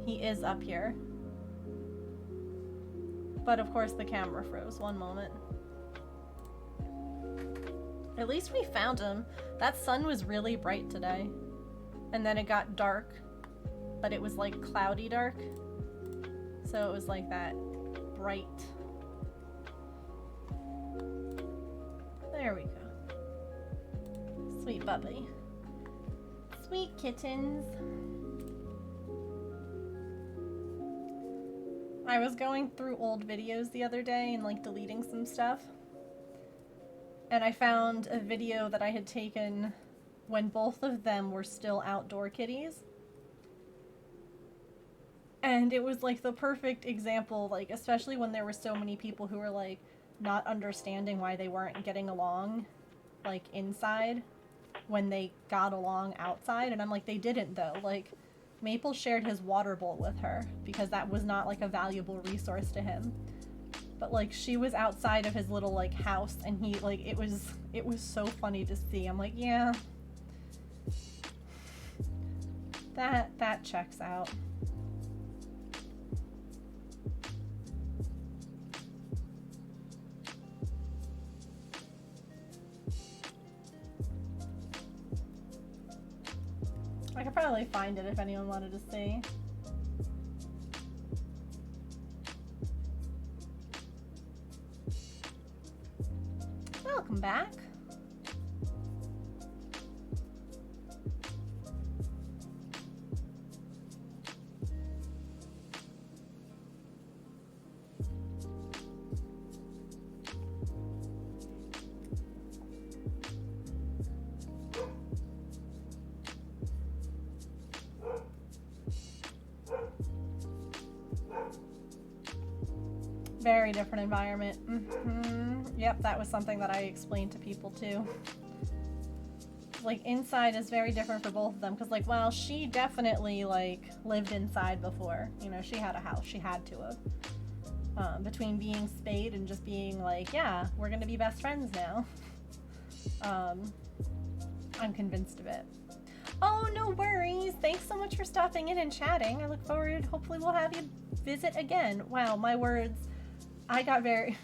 S1: He is up here. But of course the camera froze. One moment. At least we found him. That sun was really bright today. And then it got dark. But it was like cloudy dark. So it was like that bright. There we go. Sweet Bubby. Sweet kittens. I was going through old videos the other day and like deleting some stuff. And I found a video that I had taken when both of them were still outdoor kitties. And it was like the perfect example, like especially when there were so many people who were like not understanding why they weren't getting along like inside when they got along outside. And I'm like, they didn't though. Like Maple shared his water bowl with her because that was not like a valuable resource to him. But like she was outside of his little like house and he like it was so funny to see. I'm like, yeah. That checks out. I could probably find it if anyone wanted to see. Welcome back. Very different environment. Yep, that was something that I explained to people too. Like inside is very different for both of them because like while she definitely like lived inside before, you know, she had a house, she had to have. Between being spayed and just being like, yeah, we're gonna be best friends now. I'm convinced of it. Oh, no worries. Thanks so much for stopping in and chatting. I look forward, hopefully we'll have you visit again. Wow, my words. I got very...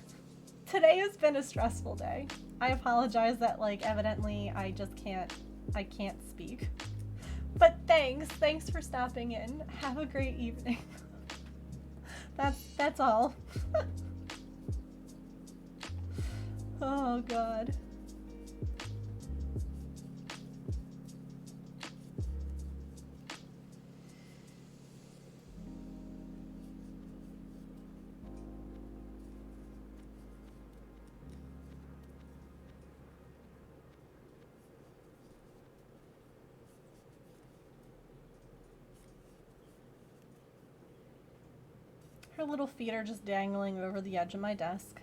S1: Today has been a stressful day. I apologize that, like, evidently I just can't... I can't speak. But thanks for stopping in. Have a great evening. That's all. Oh, God. Her little feet are just dangling over the edge of my desk.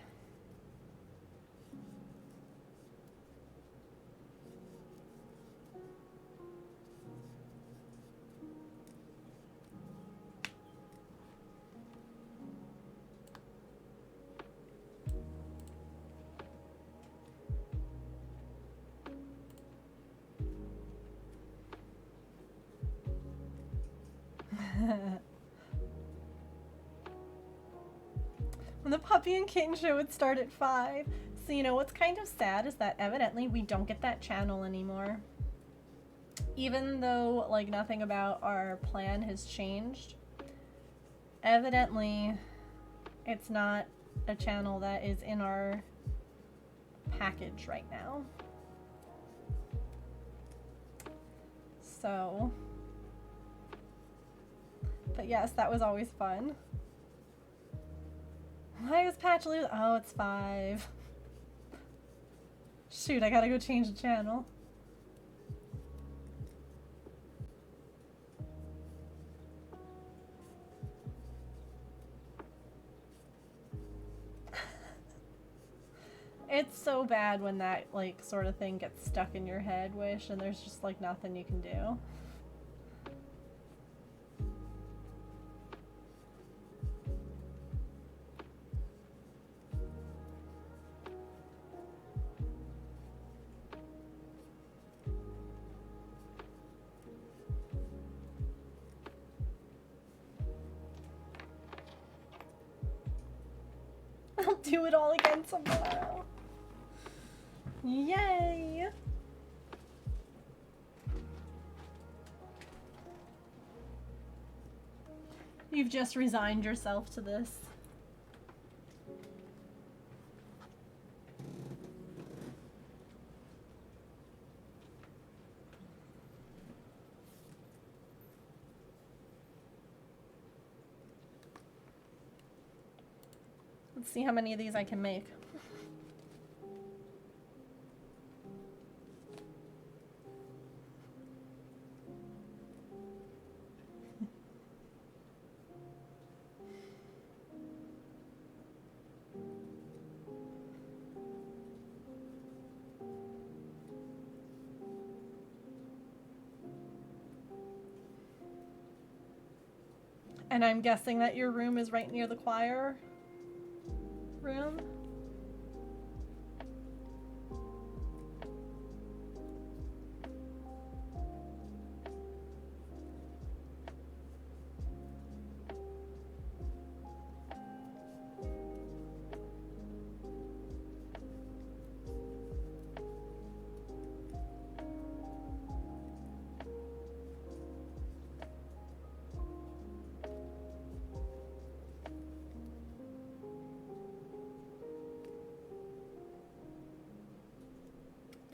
S1: When the Puppy and Kitten show would start at 5. So, you know, what's kind of sad is that evidently we don't get that channel anymore. Even though, like, nothing about our plan has changed, evidently it's not a channel that is in our package right now. So, but yes, that was always fun. Why is Patch lose? Oh, it's 5. Shoot, I gotta go change the channel. It's so bad when that, like, sort of thing gets stuck in your head, Wish, and there's just, like, nothing you can do. I'll do it all again tomorrow. Yay! You've just resigned yourself to this. Let's see how many of these I can make. And I'm guessing that your room is right near the choir room?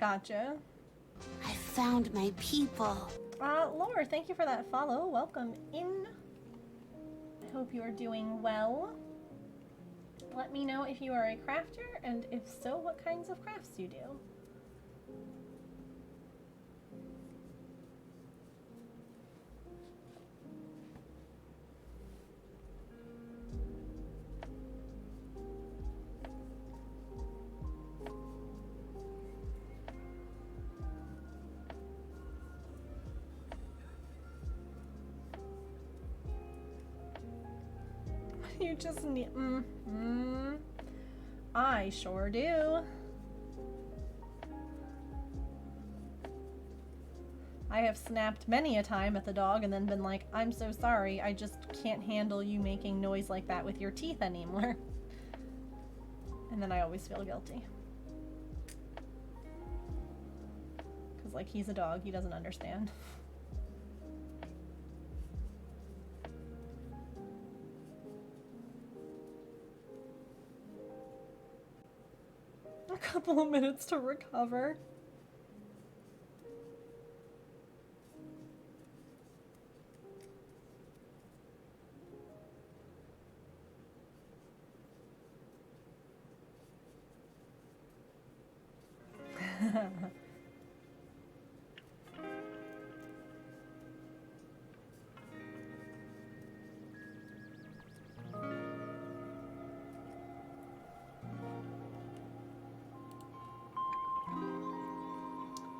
S1: Gotcha.
S2: I found my people.
S1: Laura, thank you for that follow. Welcome in. I hope you are doing well. Let me know if you are a crafter, and if so, what kinds of crafts you do. You just need. I sure do. I have snapped many a time at the dog and then been like, I'm so sorry, I just can't handle you making noise like that with your teeth anymore. And then I always feel guilty. Because, like, he's a dog, he doesn't understand. A couple of minutes to recover.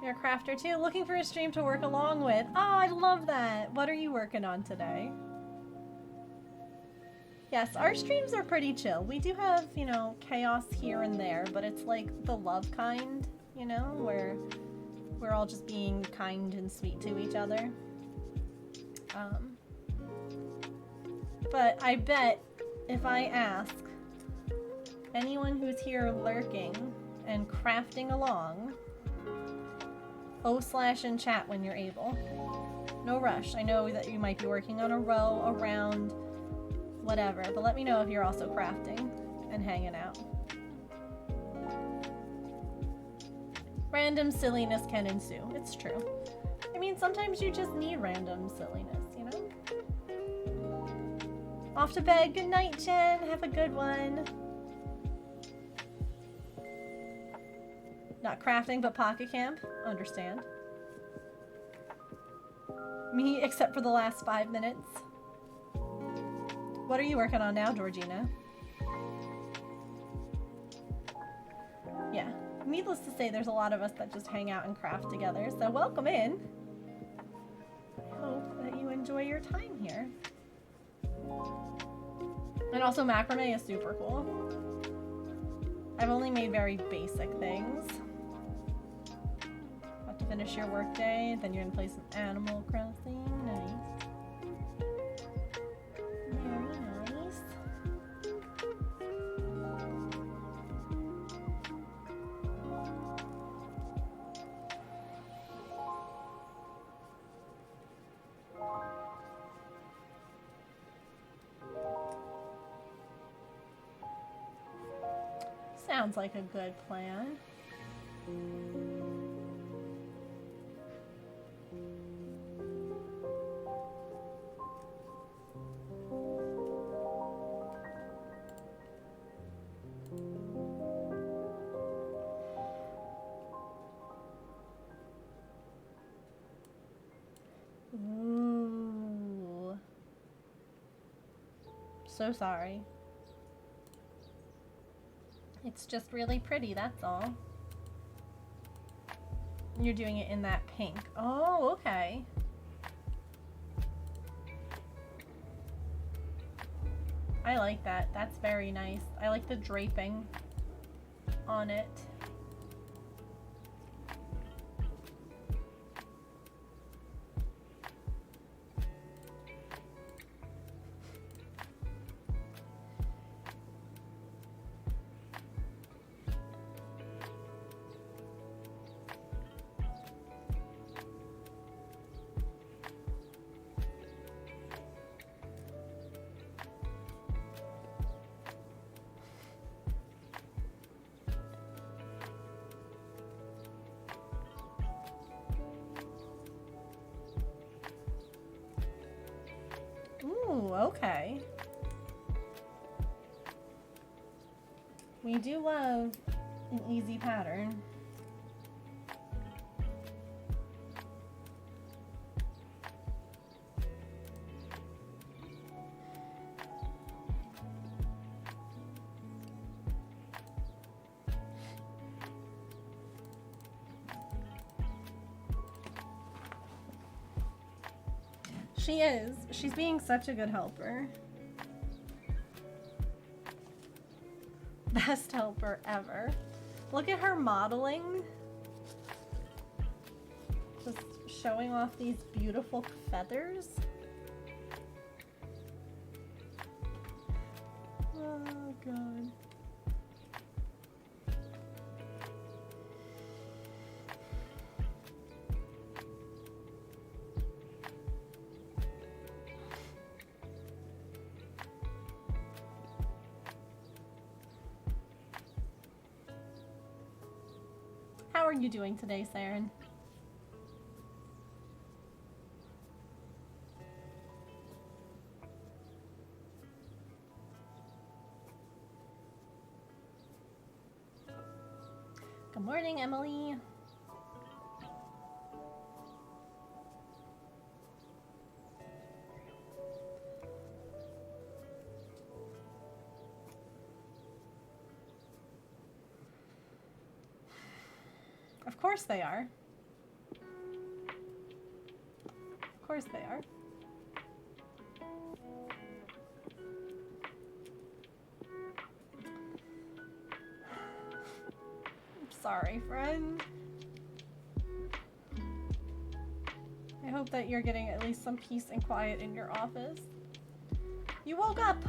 S1: You're a crafter too? Looking for a stream to work along with. Oh, I love that. What are you working on today? Yes, our streams are pretty chill. We do have, you know, chaos here and there, but it's like the love kind, you know, where we're all just being kind and sweet to each other. But I bet if I ask anyone who's here lurking and crafting along, / in chat when you're able. No rush. I know that you might be working on a row, around, whatever, but let me know if you're also crafting and hanging out. Random silliness can ensue. It's true. I mean, sometimes you just need random silliness, you know? Off to bed. Good night, Jen. Have a good one. Not crafting, but pocket camp. Understand. Me, except for the last 5 minutes. What are you working on now, Georgina? Yeah, needless to say, there's a lot of us that just hang out and craft together, so welcome in. I hope that you enjoy your time here. And also macrame is super cool. I've only made very basic things. Have to finish your workday, then you're gonna play some Animal Crossing. Nice. Very nice. Sounds like a good plan. Ooh. So sorry. It's just really pretty, that's all. You're doing it in that pink. Oh, okay. I like that. That's very nice. I like the draping on it. Ooh, okay. We do love an easy pattern. She is. She's being such a good helper. Best helper ever. Look at her modeling. Just showing off these beautiful feathers. Oh, God. How are you doing today, Saren? Good morning, Emily. Of course they are. Of course they are. I'm sorry, friend. I hope that you're getting at least some peace and quiet in your office. You woke up!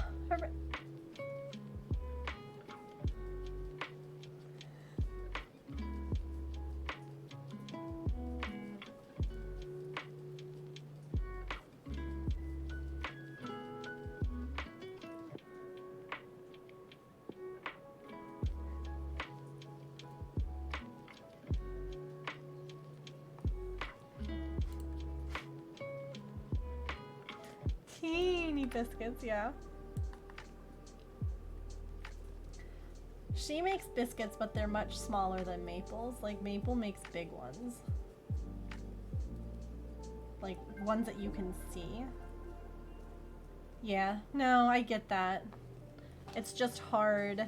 S1: Teeny biscuits, yeah. She makes biscuits, but they're much smaller than Maple's. Like, Maple makes big ones. Like, ones that you can see. Yeah, no, I get that. It's just hard.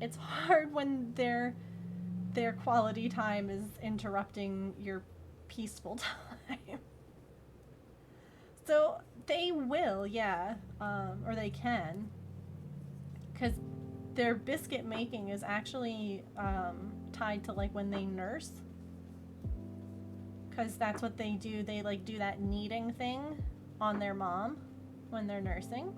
S1: It's hard when they're their quality time is interrupting your peaceful time. So they will, yeah, or they can, because their biscuit making is actually tied to like when they nurse, because that's what they do. They like do that kneading thing on their mom when they're nursing.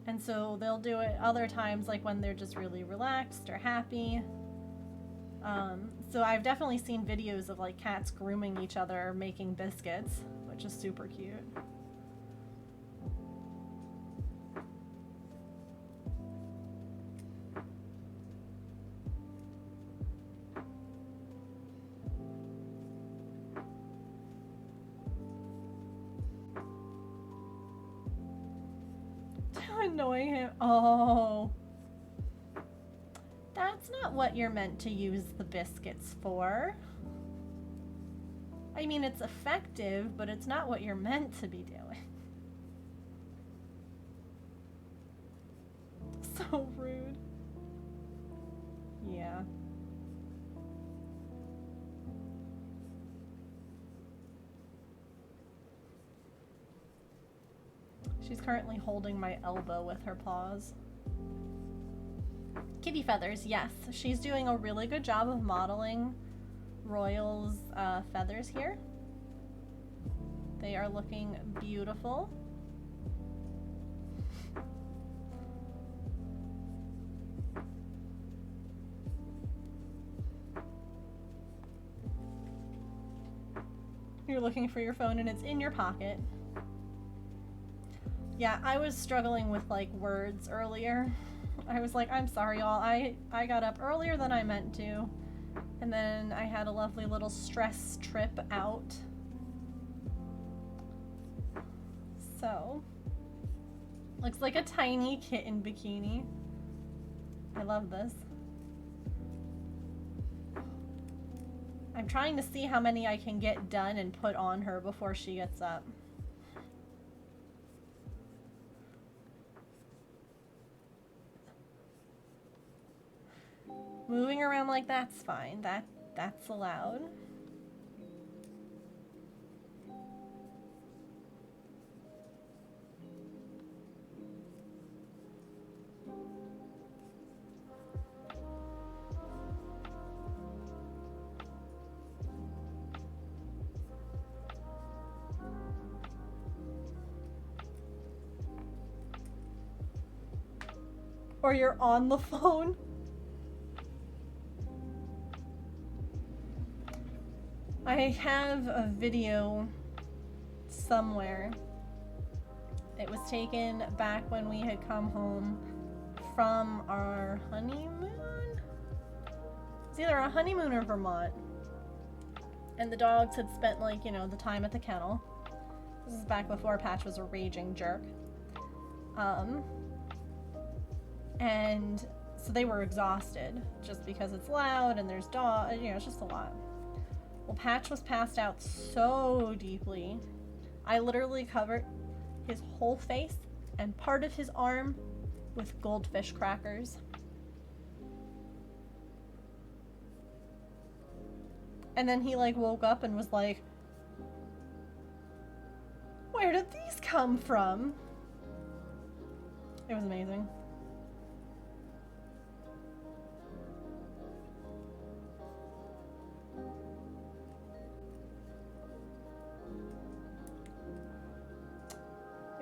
S1: And so they'll do it other times, like when they're just really relaxed or happy. So I've definitely seen videos of like cats grooming each other making biscuits, which is super cute. To annoy him. Oh. That's not what you're meant to use the biscuits for. I mean, it's effective, but it's not what you're meant to be doing. So rude. Yeah. She's currently holding my elbow with her paws. Kitty feathers, yes. She's doing a really good job of modeling Royal's feathers here. They are looking beautiful. You're looking for your phone and it's in your pocket. Yeah, I was struggling with like words earlier. I was like, I'm sorry y'all, I got up earlier than I meant to, and then I had a lovely little stress trip out. So, looks like a tiny kitten bikini. I love this. I'm trying to see how many I can get done and put on her before she gets up. Moving around like that's fine. That's allowed. Or you're on the phone. I have a video somewhere. It was taken back when we had come home from our honeymoon. It's either a honeymoon or Vermont. And the dogs had spent like, you know, the time at the kennel. This is back before Patch was a raging jerk. And so they were exhausted just because it's loud and there's dog, you know, it's just a lot. Well, Patch was passed out so deeply. I literally covered his whole face and part of his arm with goldfish crackers. And then he like woke up and was like, where did these come from? It was amazing.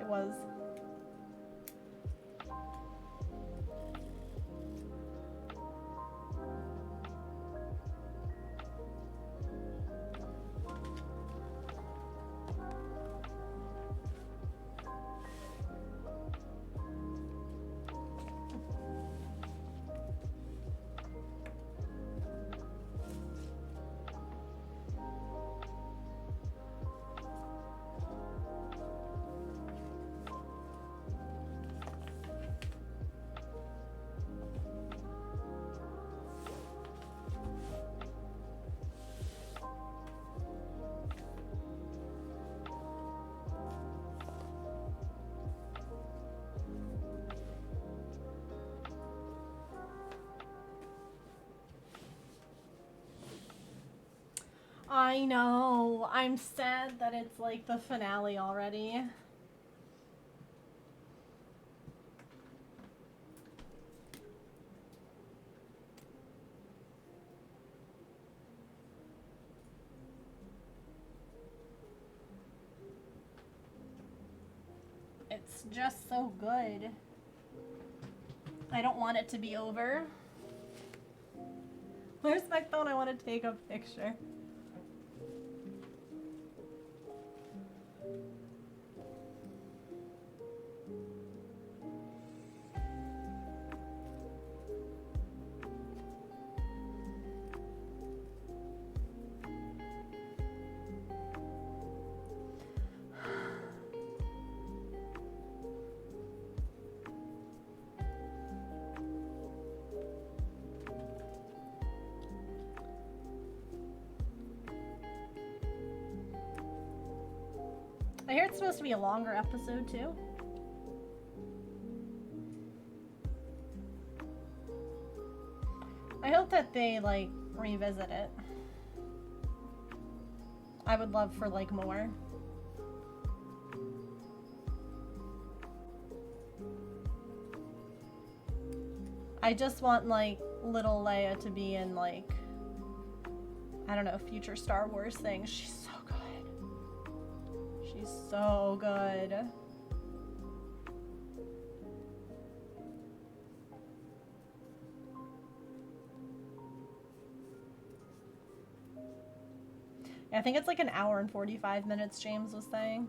S1: It was. I know. I'm sad that it's like the finale already. It's just so good. I don't want it to be over. Where's my phone? I want to take a picture. I hear it's supposed to be a longer episode too. I hope that they like revisit it. I would love for like more. I just want like little Leia to be in like, I don't know, future Star Wars things. She's so good. She's so good. Yeah, I think it's like an hour and 45 minutes, James was saying.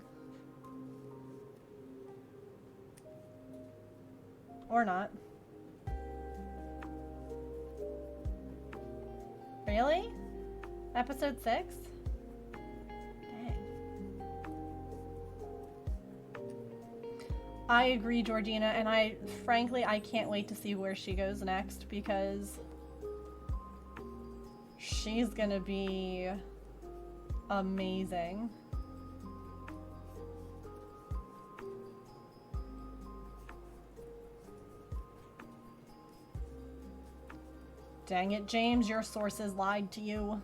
S1: Or not. Really? Episode 6? Dang. I agree, Georgina, and frankly, I can't wait to see where she goes next because she's gonna be amazing. Dang it, James, your sources lied to you.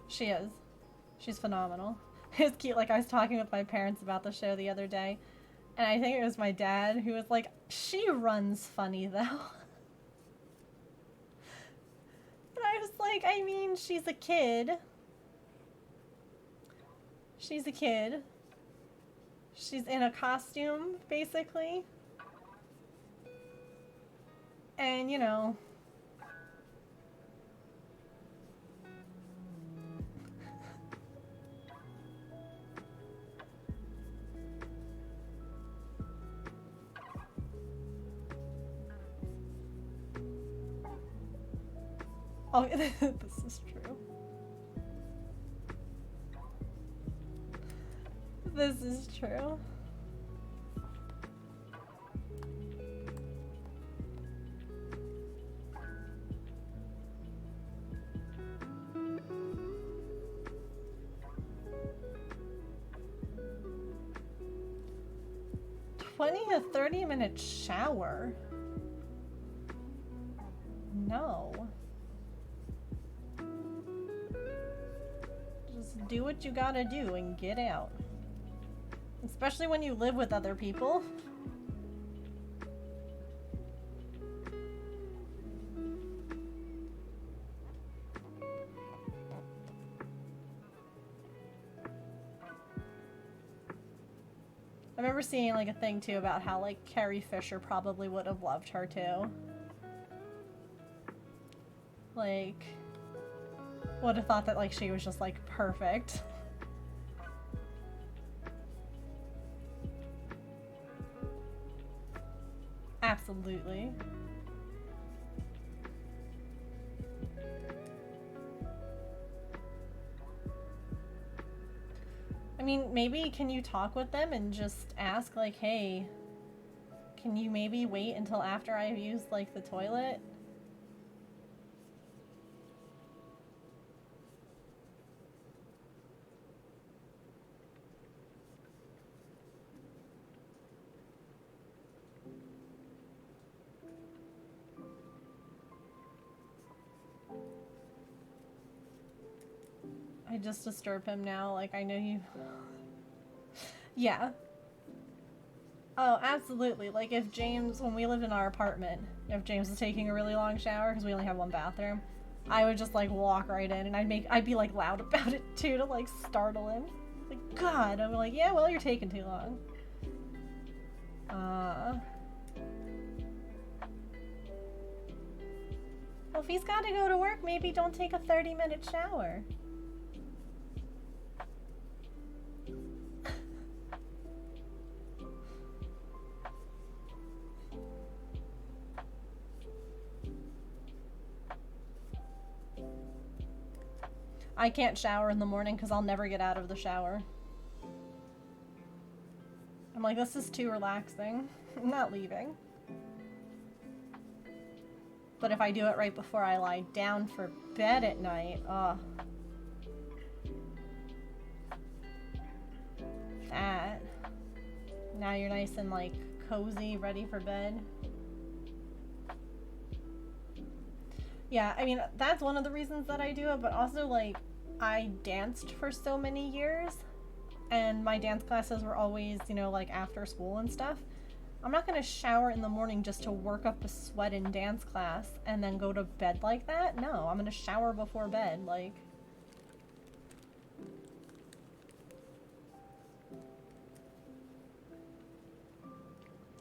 S1: She is. She's phenomenal. It's cute, like I was talking with my parents about the show the other day, and I think it was my dad who was like, she runs funny though. And I was like, I mean, she's a kid. She's a kid. She's in a costume, basically. And, you know. Oh, this is true. This is true. A 30-minute shower? No. Just do what you gotta do and get out. Especially when you live with other people. I remember seeing like a thing too about how like Carrie Fisher probably would have loved her too. Like, would have thought that like she was just like perfect. Absolutely. I mean, maybe can you talk with them and just ask like, hey, can you maybe wait until after I've used like the toilet? I just disturb him now. Like, I know you... Yeah. Oh, absolutely. Like, if James, when we lived in our apartment, if James was taking a really long shower, because we only have one bathroom, I would just, like, walk right in, and I'd be, like, loud about it, too, to, like, startle him. Like, God! I'm like, yeah, well, you're taking too long. Well, if he's gotta go to work, maybe don't take a 30-minute shower. I can't shower in the morning because I'll never get out of the shower. I'm like, this is too relaxing. I'm not leaving. But if I do it right before I lie down for bed at night, that. Now you're nice and, like, cozy, ready for bed. Yeah, I mean, that's one of the reasons that I do it, but also, like, I danced for so many years, and my dance classes were always, you know, like, after school and stuff. I'm not gonna shower in the morning just to work up a sweat in dance class and then go to bed like that. No, I'm gonna shower before bed, like...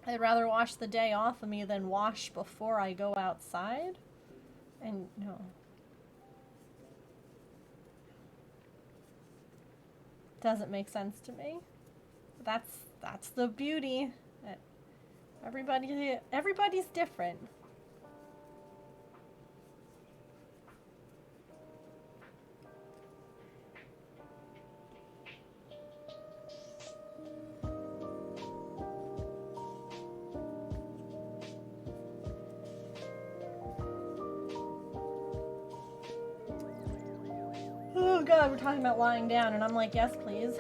S1: I'd rather wash the day off of me than wash before I go outside. And, no. Doesn't make sense to me. That's the beauty. Everybody's different. Oh God, we're talking about lying down, and I'm like, yes, please.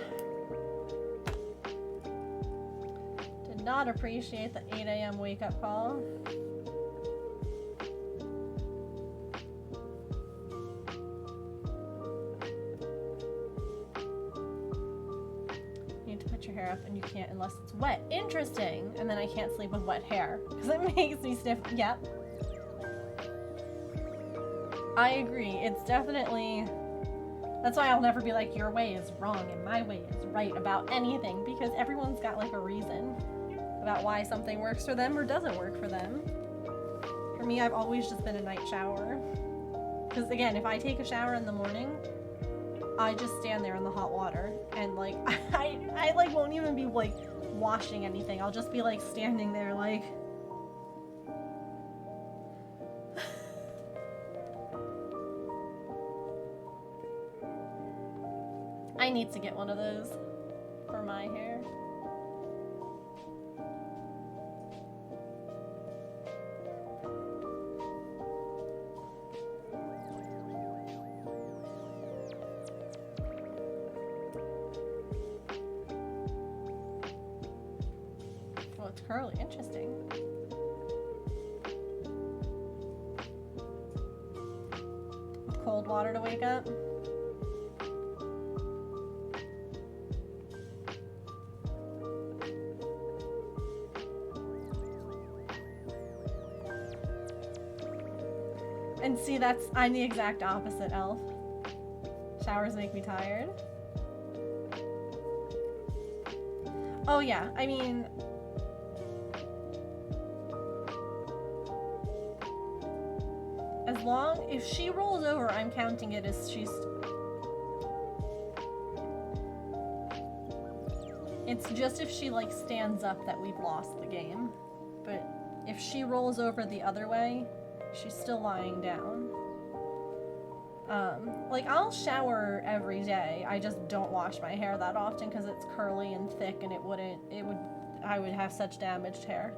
S1: Did not appreciate the 8 a.m. wake-up call. You need to put your hair up, and you can't unless it's wet. Interesting! And then I can't sleep with wet hair, because it makes me sniff. Yep. I agree. It's definitely... That's why I'll never be like, your way is wrong and my way is right about anything, because everyone's got like a reason about why something works for them or doesn't work for them. For me, I've always just been a night shower. Because again, if I take a shower in the morning, I just stand there in the hot water and like, I like won't even be like washing anything. I'll just be like standing there like... I need to get one of those for my hair. Oh, it's curly. Interesting. With cold water to wake up. And see, I'm the exact opposite, Elf. Showers make me tired. Oh yeah, I mean... if she rolls over, I'm counting it as she's... It's just if she, like, stands up that we've lost the game. But if she rolls over the other way, she's still lying down. Like, I'll shower every day. I just don't wash my hair that often because it's curly and thick and I would have such damaged hair.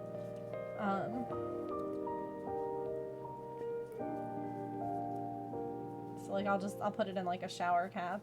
S1: So, like, I'll put it in, like, a shower cap.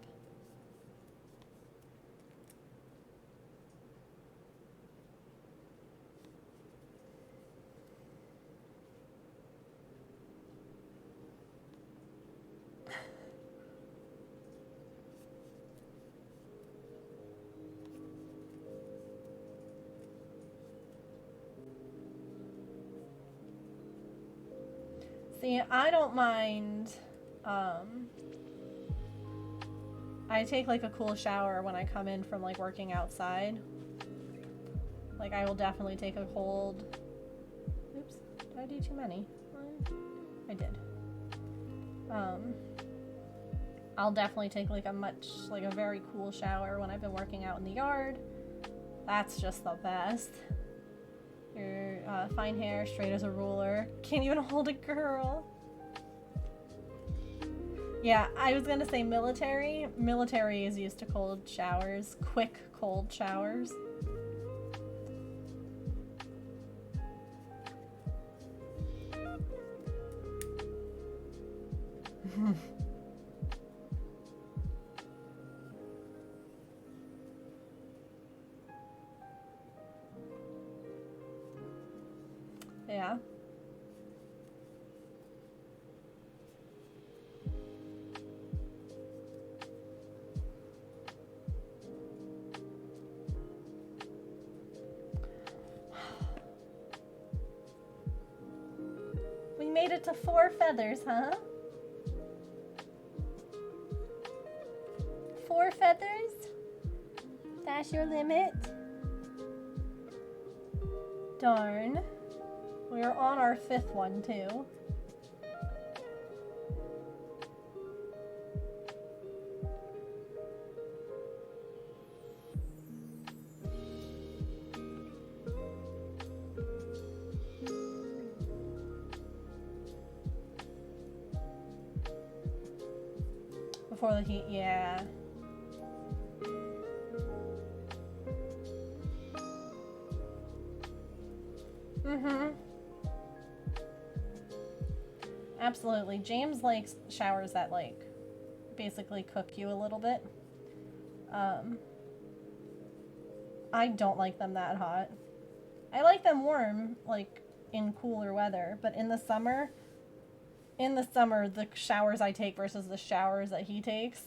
S1: See, I don't mind, I take like a cool shower when I come in from like working outside. Like I will definitely take a cold, oops, did I do too many? I did. I'll definitely take like a very cool shower when I've been working out in the yard. That's just the best. Your fine hair, straight as a ruler. Can't even hold a girl. Yeah, I was gonna say military. Military is used to cold showers, quick cold showers. Yeah. We made it to 4 feathers, huh? 4 feathers? That's your limit? Darn. We're on our 5th one, too. Before the heat, yeah. Mm-hmm. Absolutely. James likes showers that, like, basically cook you a little bit. I don't like them that hot. I like them warm, like, in cooler weather, but in the summer, the showers I take versus the showers that he takes,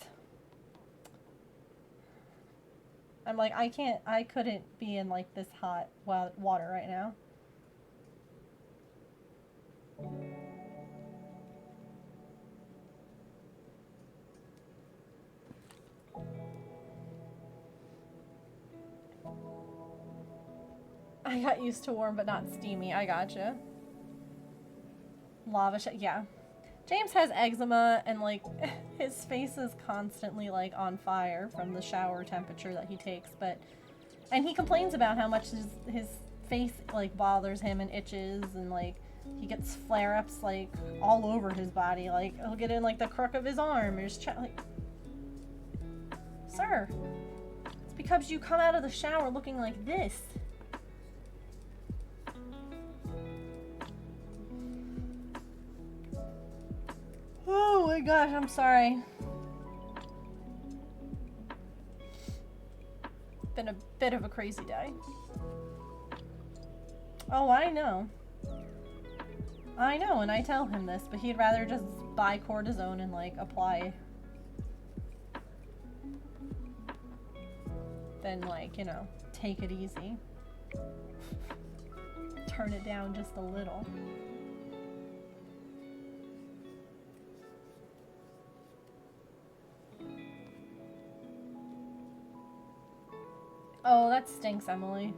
S1: I'm like, I couldn't be in, like, this hot water right now. I got used to warm but not steamy. I gotcha. Lava yeah. James has eczema and like his face is constantly like on fire from the shower temperature that he takes, and he complains about how much his face like bothers him and itches, and like he gets flare-ups like all over his body. Like he'll get in like the crook of his arm or his chest. Like, sir, it's because you come out of the shower looking like this. Oh my gosh, I'm sorry. Been a bit of a crazy day. Oh, I know. I know, and I tell him this, but he'd rather just buy cortisone and, like, apply than, like, you know, take it easy. Turn it down just a little. Oh, that stinks, Emily.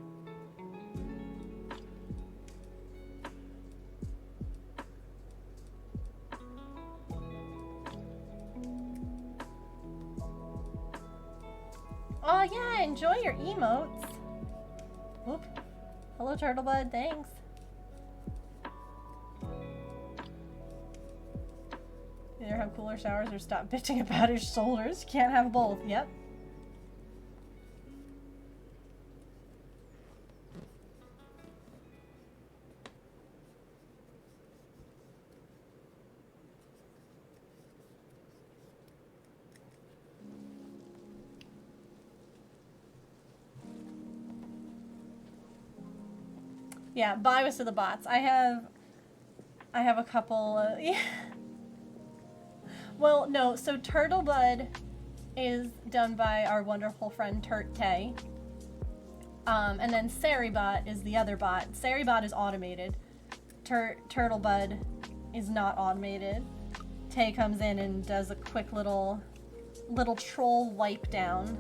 S1: Oh yeah, enjoy your emotes. Whoop. Hello, Turtlebud, thanks. Either have cooler showers or stop bitching about his shoulders. Can't have both, yep. Yeah, bye was to the bots. I have a couple yeah. Well, no, so Turtlebud is done by our wonderful friend Turt Tay. And then Sarybot is the other bot. Sarybot is automated. Turtlebud is not automated. Tay comes in and does a quick little troll wipe down.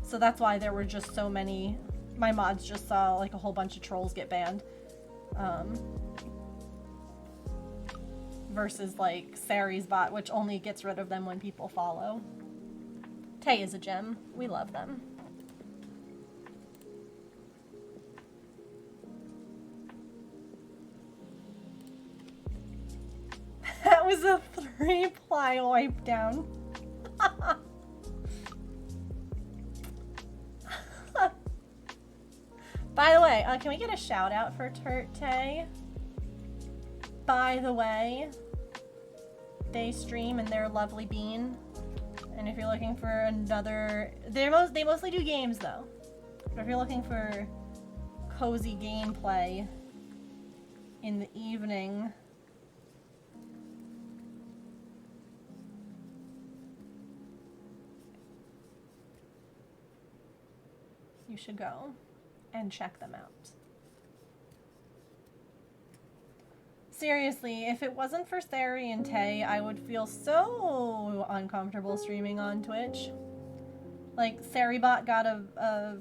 S1: So that's why there were just so many. My mods just saw like a whole bunch of trolls get banned. Versus like Sari's bot, which only gets rid of them when people follow. Tay is a gem. We love them. That was a 3-ply wipe down. By the way, can we get a shout out for Tay? By the way, they stream and they're Lovely Bean. And if you're looking for another, they mostly do games though. But if you're looking for cozy gameplay in the evening, you should go and check them out. Seriously, if it wasn't for Sari and Tay, I would feel so uncomfortable streaming on Twitch. Like, SariBot got a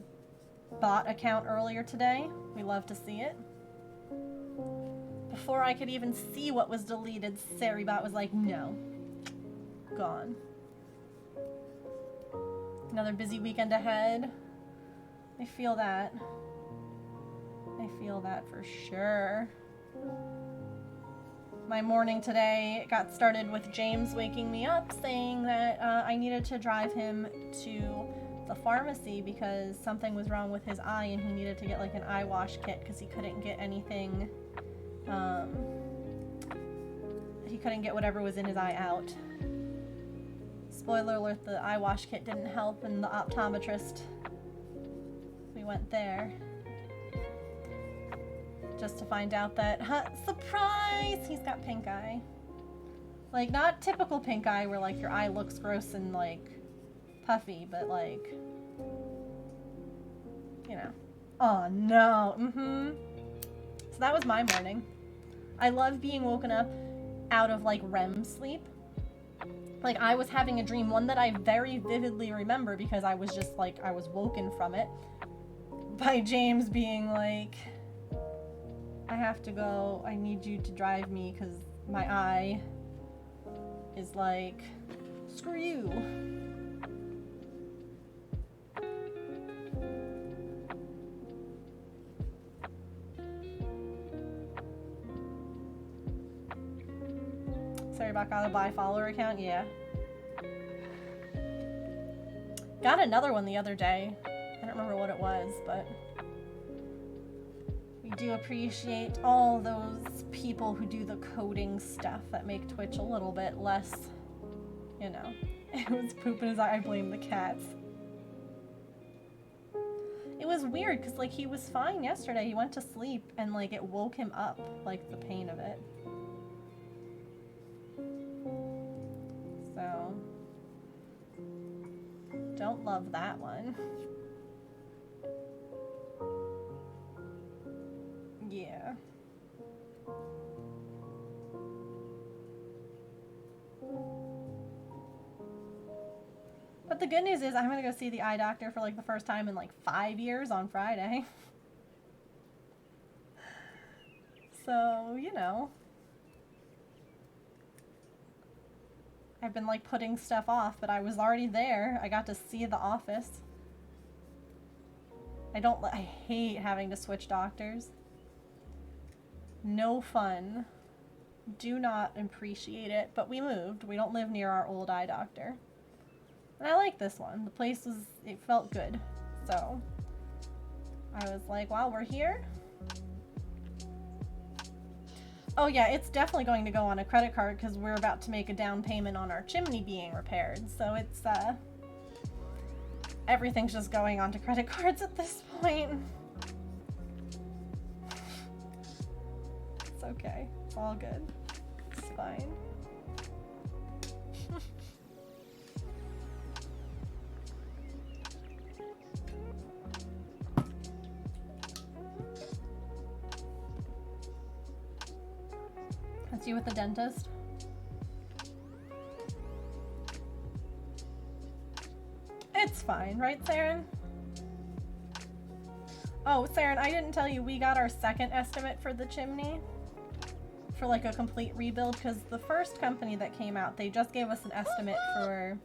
S1: bot account earlier today. We love to see it. Before I could even see what was deleted, SariBot was like, no. Gone. Another busy weekend ahead. I feel that. I feel that for sure. My morning today got started with James waking me up saying that I needed to drive him to the pharmacy because something was wrong with his eye and he needed to get like an eye wash kit because he couldn't get anything, he couldn't get whatever was in his eye out. Spoiler alert, the eye wash kit didn't help and the optometrist, we went there. Just to find out that, surprise, he's got pink eye. Like, not typical pink eye where, like, your eye looks gross and, like, puffy, but, like, you know. Oh, no. So that was my morning. I love being woken up out of, like, REM sleep. Like, I was having a dream, one that I very vividly remember because I was just, like, I was woken from it by James being like, I have to go, I need you to drive me because my eye is like, screw you. Sorry about got a buy follower account, yeah. Got another one the other day. I don't remember what it was, but we do appreciate all those people who do the coding stuff that make Twitch a little bit less, you know. It was poop in his eye. I blame the cats. It was weird because, like, he was fine yesterday. He went to sleep and, like, it woke him up, like, the pain of it. So, don't love that one. Yeah. But the good news is I'm gonna go see the eye doctor for like the first time in like 5 years on Friday. So, you know. I've been like putting stuff off, but I was already there. I got to see the office. I hate having to switch doctors. No fun. Do not appreciate it, but we moved. We don't live near our old eye doctor. And I like this one. The place it felt good. So I was like, wow, we're here. Oh yeah, it's definitely going to go on a credit card because we're about to make a down payment on our chimney being repaired. So it's, everything's just going onto credit cards at this point. It's okay. It's all good. It's fine. That's you with the dentist? It's fine, right, Saren? Oh, Saren, I didn't tell you we got our second estimate for the chimney for like a complete rebuild, because the first company that came out, they just gave us an estimate for...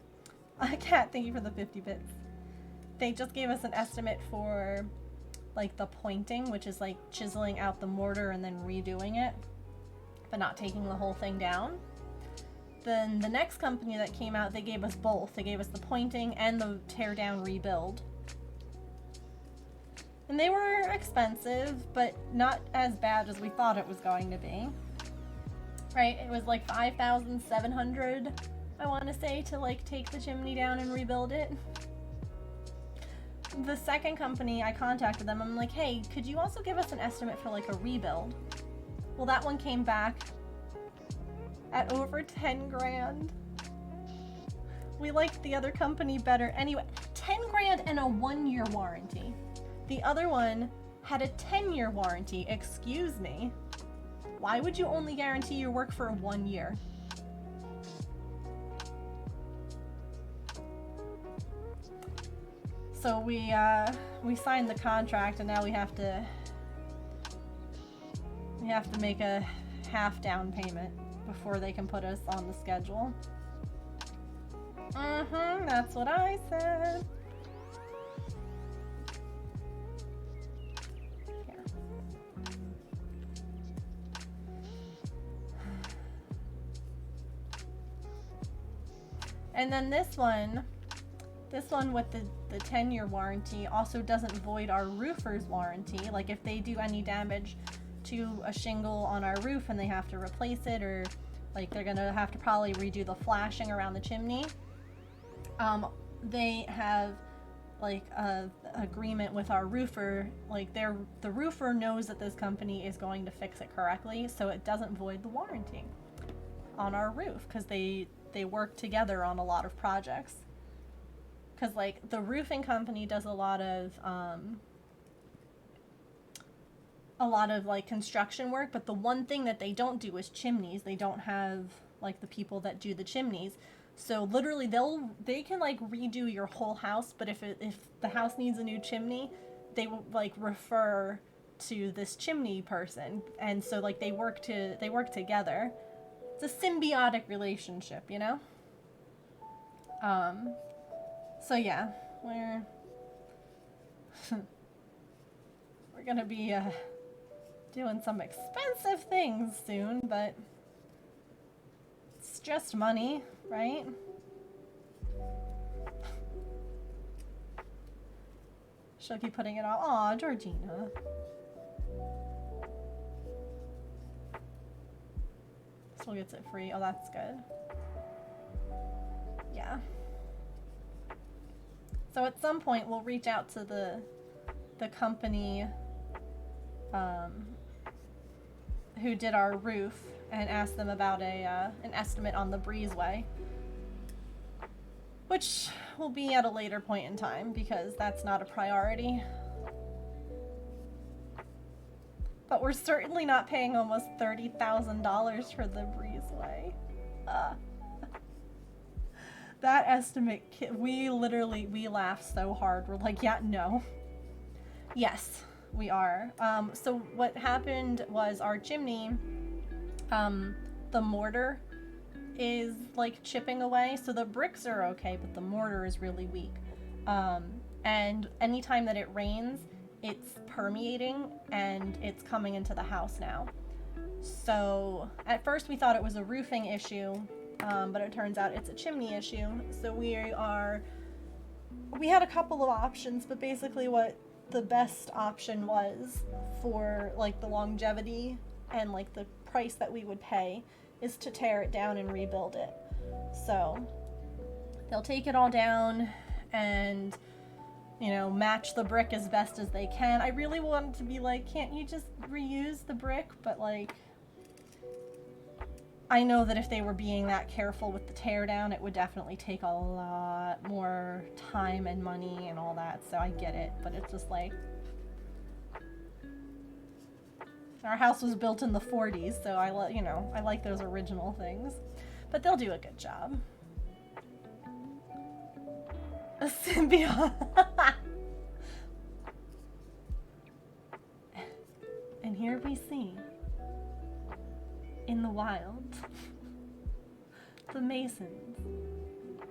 S1: Cat, thank you for the 50 bits. They just gave us an estimate for like the pointing, which is like chiseling out the mortar and then redoing it, but not taking the whole thing down. Then the next company that came out, they gave us both. They gave us the pointing and the tear down rebuild. And they were expensive, but not as bad as we thought it was going to be. Right, it was like 5,700, I want to say, to like take the chimney down and rebuild it. The second company, I contacted them. I'm like, hey, could you also give us an estimate for like a rebuild? Well, that one came back at over 10 grand. We liked the other company better. Anyway, 10 grand and a 1-year warranty. The other one had a 10-year warranty. Excuse me. Why would you only guarantee your work for 1 year? So we signed the contract, and now we have to make a half down payment before they can put us on the schedule. That's what I said. Here. And then this one with the 10-year warranty also doesn't void our roofer's warranty. Like if they do any damage to a shingle on our roof and they have to replace it, or like they're gonna have to probably redo the flashing around the chimney, they have like a agreement with our roofer. Like the roofer knows that this company is going to fix it correctly, so it doesn't void the warranty on our roof, because they work together on a lot of projects. Because like the roofing company does a lot of like construction work, but the one thing that they don't do is chimneys. They don't have like the people that do the chimneys. So literally they can like redo your whole house, but if the house needs a new chimney, they will like refer to this chimney person, and so like they work together. It's a symbiotic relationship, you know? So yeah, we're gonna be doing some expensive things soon, but it's just money, right? She'll keep putting it on. Aw, Georgina. Still gets it free. Oh, that's good. Yeah. So at some point we'll reach out to the company who did our roof and ask them about an estimate on the breezeway, which will be at a later point in time because that's not a priority. But we're certainly not paying almost $30,000 for the breezeway. That estimate, we laugh so hard. We're like, yeah, no. Yes, we are. So what happened was our chimney, the mortar is like chipping away. So the bricks are okay, but the mortar is really weak. And anytime that it rains, it's permeating and it's coming into the house now. So at first we thought it was a roofing issue, but it turns out it's a chimney issue. So we had a couple of options, but basically what the best option was for like the longevity and like the price that we would pay is to tear it down and rebuild it. So they'll take it all down and, you know, match the brick as best as they can. I really wanted to be like, can't you just reuse the brick? But like, I know that if they were being that careful with the teardown, it would definitely take a lot more time and money and all that, so I get it, but it's just like, Our house was built in the 40s, so I like those original things. But they'll do a good job. A symbiote. And here we see, in the wild, the masons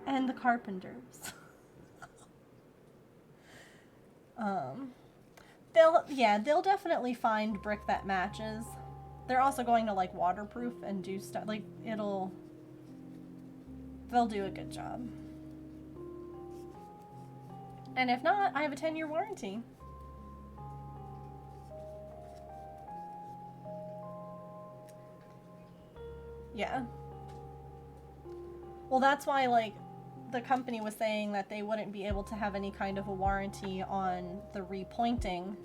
S1: and the carpenters. They'll definitely find brick that matches. They're also going to like waterproof and do stuff like they'll do a good job. And if not, I have a 10-year warranty. Yeah. Well, that's why, like, the company was saying that they wouldn't be able to have any kind of a warranty on the repointing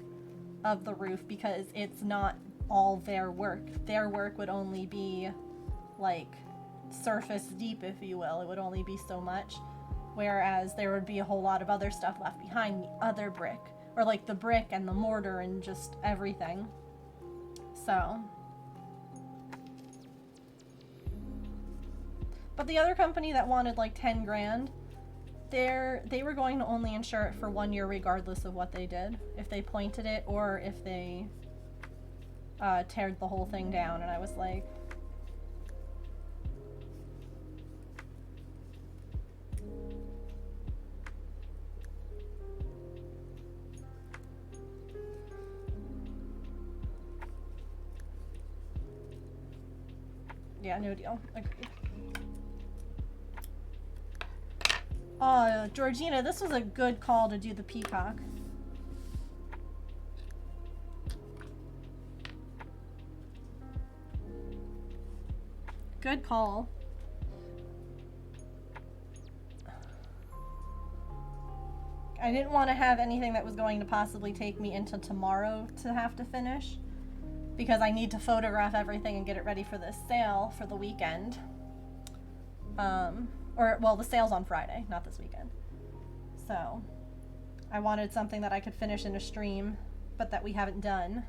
S1: of the roof because it's not all their work. Their work would only be, like, surface deep, if you will. It would only be so much. Whereas there would be a whole lot of other stuff left behind, the other brick. Or, like, the brick and the mortar and just everything. So... But the other company that wanted like 10 grand, they were going to only insure it for 1 year regardless of what they did. If they pointed it or if they teared the whole thing down. And I was like... Yeah, no deal. Agreed. Georgina, this was a good call to do the peacock. Good call. I didn't want to have anything that was going to possibly take me into tomorrow to have to finish, because I need to photograph everything and get it ready for this sale for the weekend. The sale's on Friday, not this weekend. So, I wanted something that I could finish in a stream, but that we haven't done.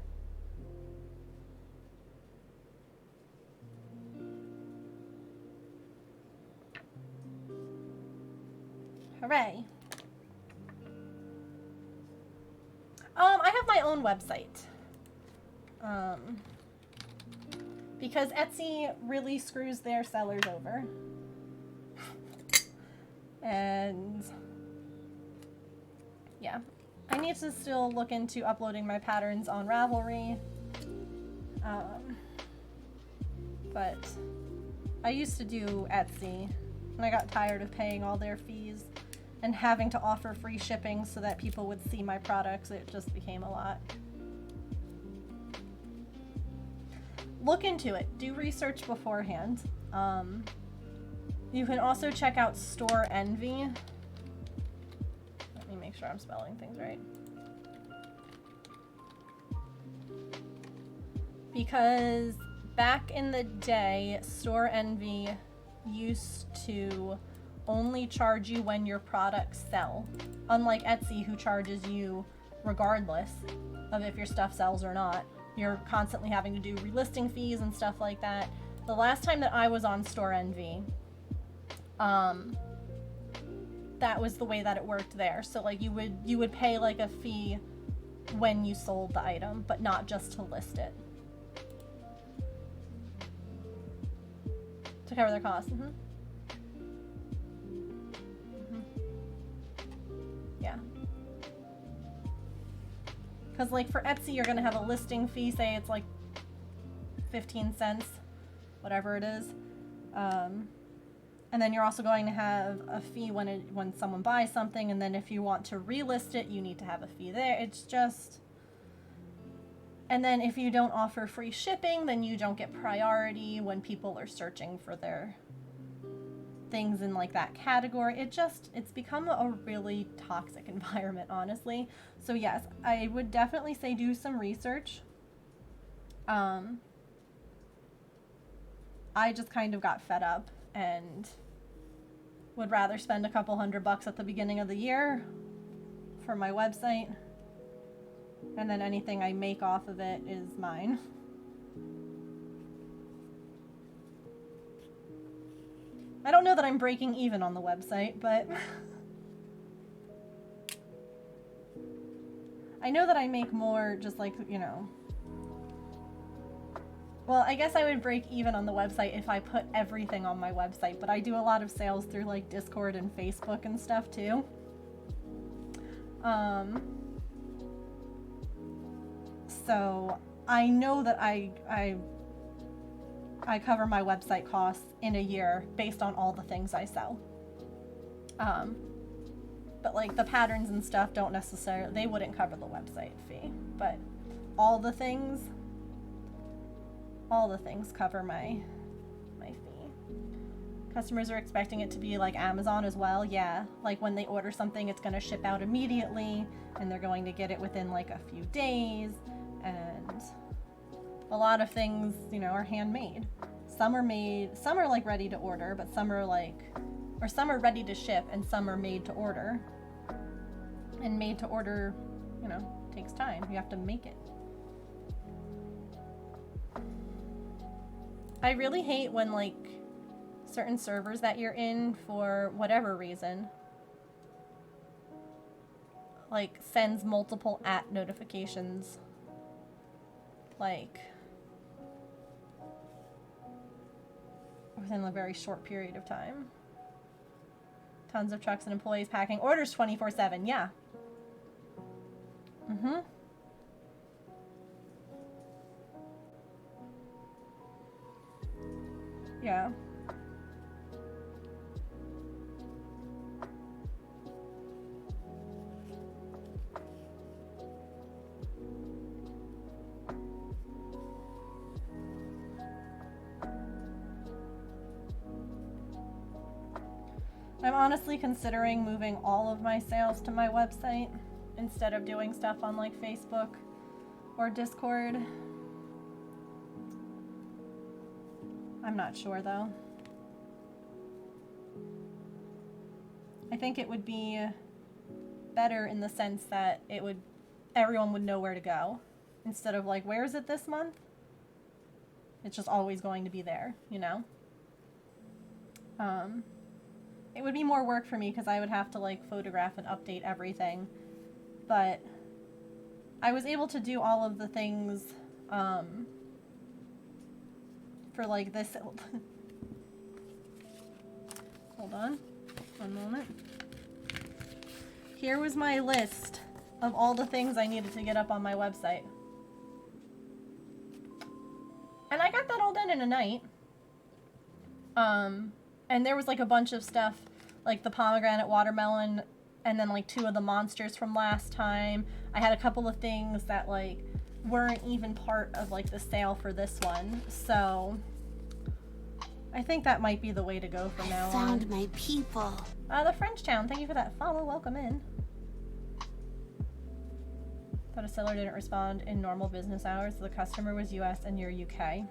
S1: Hooray. I have my own website. Because Etsy really screws their sellers over. And yeah, I need to still look into uploading my patterns on Ravelry. But I used to do Etsy, and I got tired of paying all their fees and having to offer free shipping so that people would see my products. It just became a lot. Look into it. Do research beforehand. You can also check out Store Envy. Let me make sure I'm spelling things right. Because back in the day, Store Envy used to only charge you when your products sell. Unlike Etsy, who charges you regardless of if your stuff sells or not. You're constantly having to do relisting fees and stuff like that. The last time that I was on Store Envy, that was the way that it worked there. So like you would pay like a fee when you sold the item, but not just to list it. To cover their costs. Yeah. Because like for Etsy, you're gonna have a listing fee, say it's like 15 cents, whatever it is. And then you're also going to have a fee when someone buys something, and then if you want to relist it, you need to have a fee there. It's just... And then if you don't offer free shipping, then you don't get priority when people are searching for their things in like that category. It's become a really toxic environment, honestly. So yes, I would definitely say do some research. I just kind of got fed up and would rather spend a couple $100 at the beginning of the year for my website, and then anything I make off of it is mine. I don't know that I'm breaking even on the website, but I know that I make more just like, you know. Well, I guess I would break even on the website if I put everything on my website, but I do a lot of sales through like Discord and Facebook and stuff too. So I know that I cover my website costs in a year based on all the things I sell. But like the patterns and stuff don't necessarily, they wouldn't cover the website fee, but all the things cover my fee. Customers are expecting it to be like Amazon as well. Yeah, like when they order something, it's going to ship out immediately and they're going to get it within like a few days. And a lot of things, you know, are handmade. Some are made, some are like ready to order, but some are like, or some are ready to ship and some are made to order. And made to order, you know, takes time. You have to make it. I really hate when like certain servers that you're in for whatever reason like sends multiple @ notifications like within a very short period of time. Tons of trucks and employees packing orders 24/7. Yeah. Yeah. I'm honestly considering moving all of my sales to my website instead of doing stuff on like Facebook or Discord. I'm not sure though. I think it would be better in the sense that everyone would know where to go instead of like, where is it this month? It's just always going to be there, you know? It would be more work for me because I would have to like photograph and update everything. But I was able to do all of the things for like this. Hold on, one moment. Here was my list of all the things I needed to get up on my website. And I got that all done in a night. And there was like a bunch of stuff, like the pomegranate watermelon, and then like 2 of the monsters from last time. I had a couple of things that like weren't even part of like the sale for this one. So I think that might be the way to go from now on.
S2: I found my people.
S1: The French Town, thank you for that follow. Welcome in. Thought a seller didn't respond in normal business hours. So the customer was US and you're UK.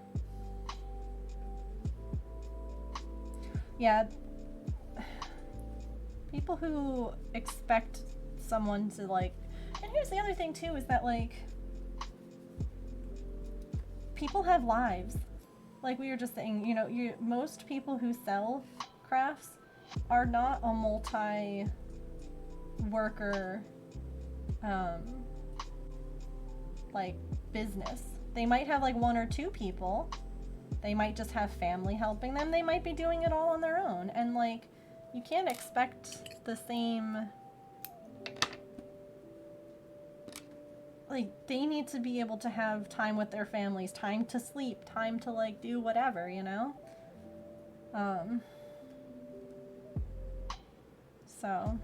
S1: Yeah. People who expect someone to like, and here's the other thing too, is that like people have lives. Like we were just saying, you know, most people who sell crafts are not a multi-worker like business. They might have like 1 or 2 people. They might just have family helping them. They might be doing it all on their own. And like, you can't expect the same, like they need to be able to have time with their families, time to sleep, time to like do whatever, you know? So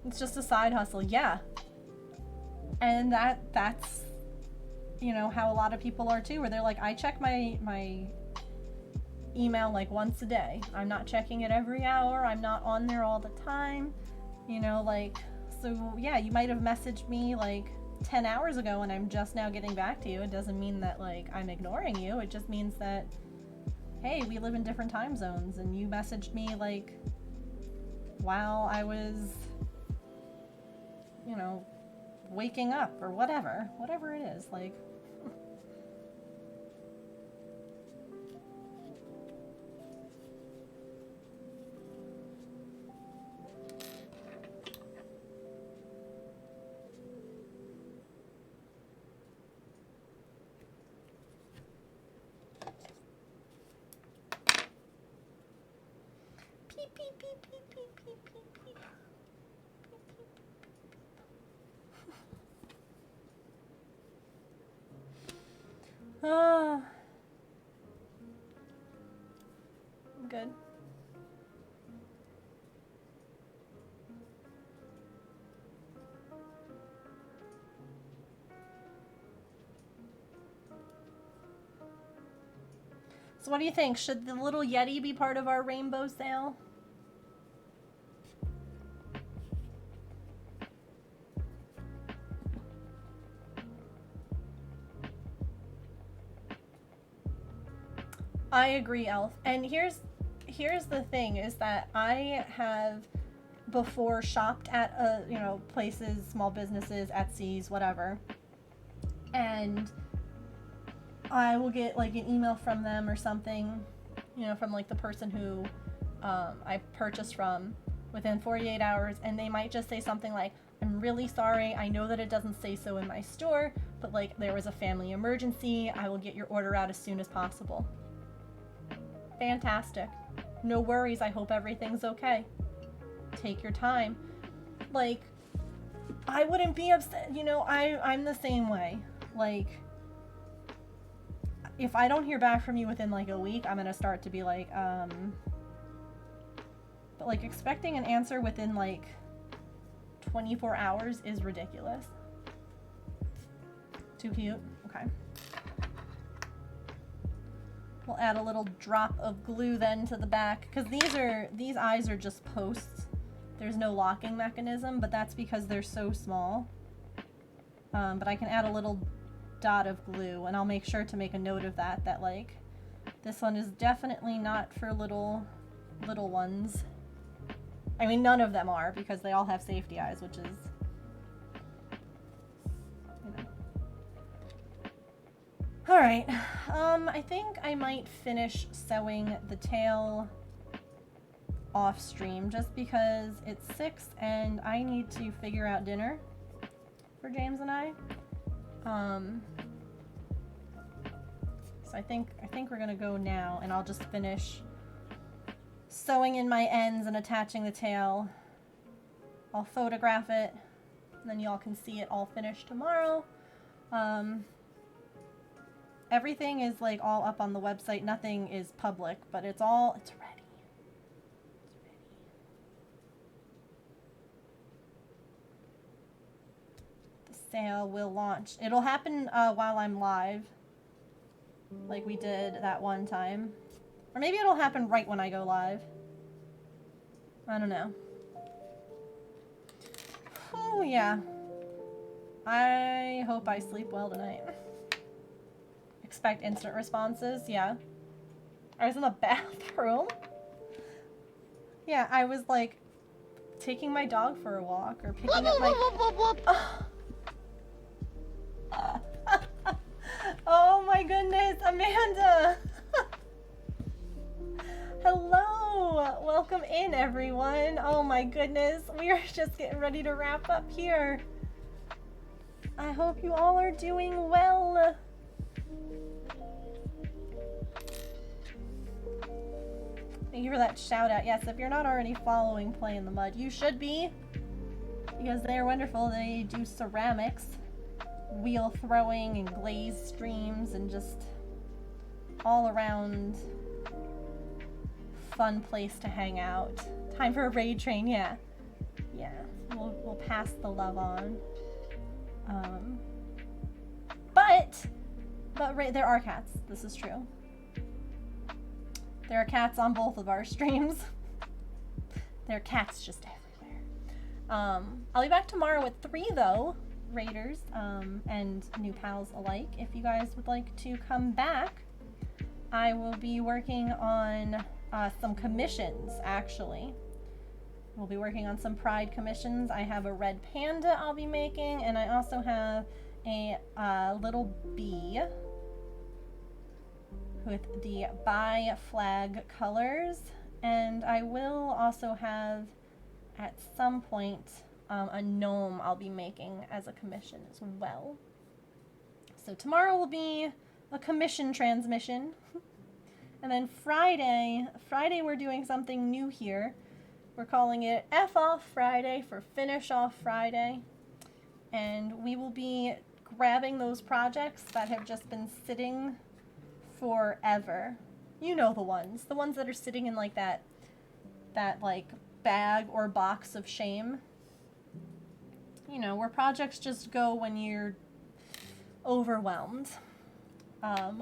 S1: it's just a side hustle, yeah. And that's you know how a lot of people are too, where they're like, I check my email like once a day. I'm not checking it every hour. I'm not on there all the time. You know, like, so yeah, you might have messaged me like 10 hours ago and I'm just now getting back to you. It doesn't mean that like I'm ignoring you. It just means that, hey, we live in different time zones and you messaged me like while I was, you know, waking up or whatever it is. Like, beep, beep, beep, beep, beep, beep, beep. Ah, I'm good. So what do you think? Should the little Yeti be part of our rainbow sale? I agree, Elf. And here's the thing is that I have before shopped at places, small businesses, Etsy's, whatever. And I will get like an email from them or something, from like the person who I purchased from within 48 hours, and they might just say something like, I'm really sorry, I know that it doesn't say so in my store, but like there was a family emergency, I will get your order out as soon as possible. Fantastic. No worries, I hope everything's okay. Take your time. Like, I wouldn't be upset, I'm the same way. Like, if I don't hear back from you within like a week, I'm gonna start to be like, but like expecting an answer within like 24 hours is ridiculous. Too cute? Okay. We'll add a little drop of glue then to the back, because these eyes are just posts. There's no locking mechanism, but that's because they're so small. But I can add a little dot of glue, and I'll make sure to make a note of that like this one is definitely not for little ones. I mean, none of them are, because they all have safety eyes, which is, all right. I think I might finish sewing the tail off stream just because it's 6 and I need to figure out dinner for James and I. So I think we're gonna go now, and I'll just finish sewing in my ends and attaching the tail. I'll photograph it, and then y'all can see it all finished tomorrow. Everything is like all up on the website. Nothing is public, but it's ready. It's ready. The sale will launch. It'll happen while I'm live, like we did that one time. Or maybe it'll happen right when I go live. I don't know. Oh, yeah. I hope I sleep well tonight. Expect instant responses, yeah. I was in the bathroom. Yeah, I was like taking my dog for a walk or picking up my... Oh my goodness, Amanda! Hello! Welcome in, everyone. Oh my goodness, we are just getting ready to wrap up here. I hope you all are doing well. Thank you for that shout out. Yes, if you're not already following Play in the Mud, you should be, because they are wonderful. They do ceramics, wheel throwing, and glaze streams, and just all around fun place to hang out. Time for a raid train, yeah. Yeah, we'll pass the love on. But there are cats. This is true. There are cats on both of our streams. There are cats just everywhere. I'll be back tomorrow with 3 though, raiders and new pals alike. If you guys would like to come back, I will be working on some commissions, actually. We'll be working on some Pride commissions. I have a red panda I'll be making, and I also have a little bee with the bi flag colors, and I will also have at some point a gnome I'll be making as a commission as well. So tomorrow will be a commission transmission. And then Friday we're doing something new here. We're calling it F Off Friday for Finish Off Friday. And we will be grabbing those projects that have just been sitting forever. You know the ones that are sitting in like that like bag or box of shame. You know, where projects just go when you're overwhelmed,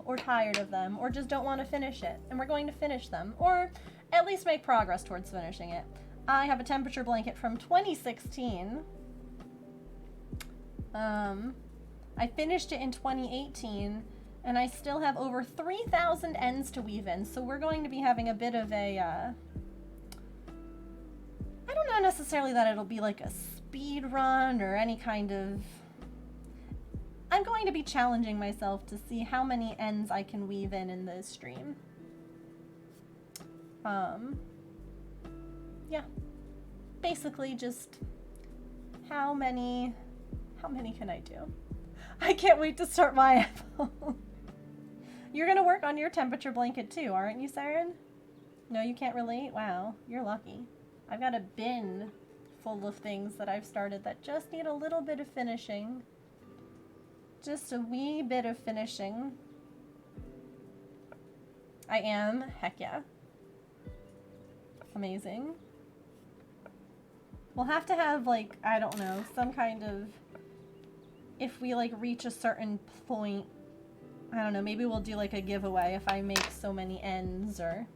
S1: or tired of them, or just don't want to finish it. And we're going to finish them, or at least make progress towards finishing it. I have a temperature blanket from 2016. I finished it in 2018, and I still have over 3,000 ends to weave in, so we're going to be having a bit of a, I don't know necessarily that it'll be like a speed run or any kind of... I'm going to be challenging myself to see how many ends I can weave in this stream. Yeah. Basically just how many can I do? I can't wait to start my iPhone. You're gonna work on your temperature blanket too, aren't you, Saren? No, you can't relate? Wow, you're lucky. I've got a bin full of things that I've started that just need a little bit of finishing. Just a wee bit of finishing. I am, heck yeah. Amazing. We'll have to have, like, I don't know, some kind of, if we, like, reach a certain point, I don't know, maybe we'll do, like, a giveaway if I make so many ends or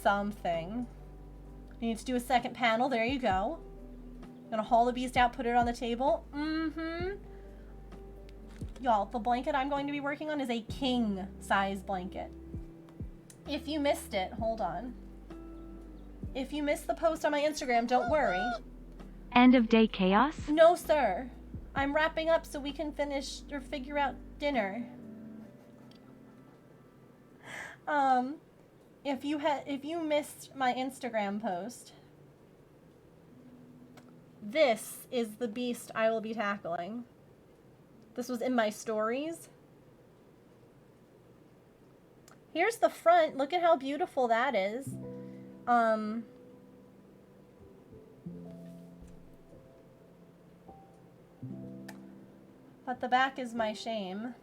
S1: something. You need to do a second panel, there you go. Gonna haul the beast out, put it on the table. Y'all, the blanket I'm going to be working on is a king size blanket. If you missed it, hold on. If you missed the post on my Instagram, don't worry.
S4: End of day chaos?
S1: No, sir. I'm wrapping up so we can finish or figure out dinner. If you missed my Instagram post, this is the beast I will be tackling. This was in my stories. Here's the front. Look at how beautiful that is. But the back is my shame.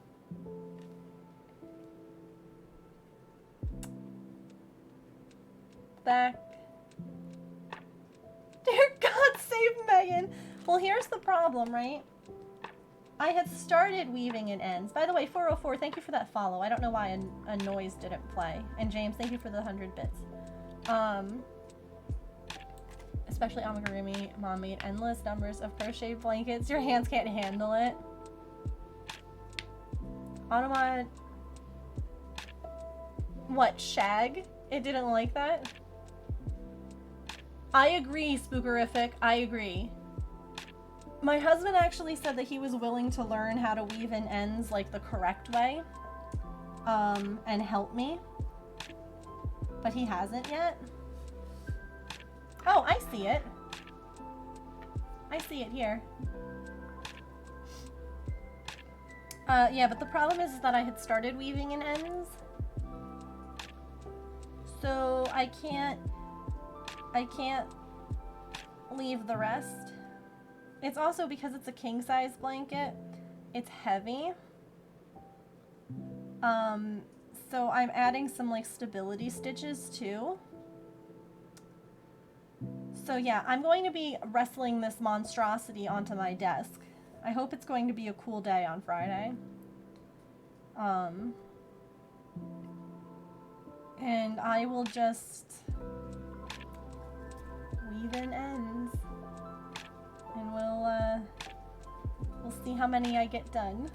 S1: Back. Dear God, save Megan. Well, here's the problem, right? I had started weaving in ends. By the way, 404, thank you for that follow. I don't know why a noise didn't play. And James, thank you for the 100 bits. Especially Amigurumi, Mom made endless numbers of crochet blankets. Your hands can't handle it. Automod. What, shag? It didn't like that? I agree, Spookerific. I agree. My husband actually said that he was willing to learn how to weave in ends like the correct way, and help me, but he hasn't yet. Oh, I see it. I see it here. Yeah, but the problem is that I had started weaving in ends, so I can't leave the rest. It's also because it's a king size blanket, it's heavy. So I'm adding some like stability stitches too. So yeah, I'm going to be wrestling this monstrosity onto my desk. I hope it's going to be a cool day on Friday. And I will just weave in ends. And we'll see how many I get done.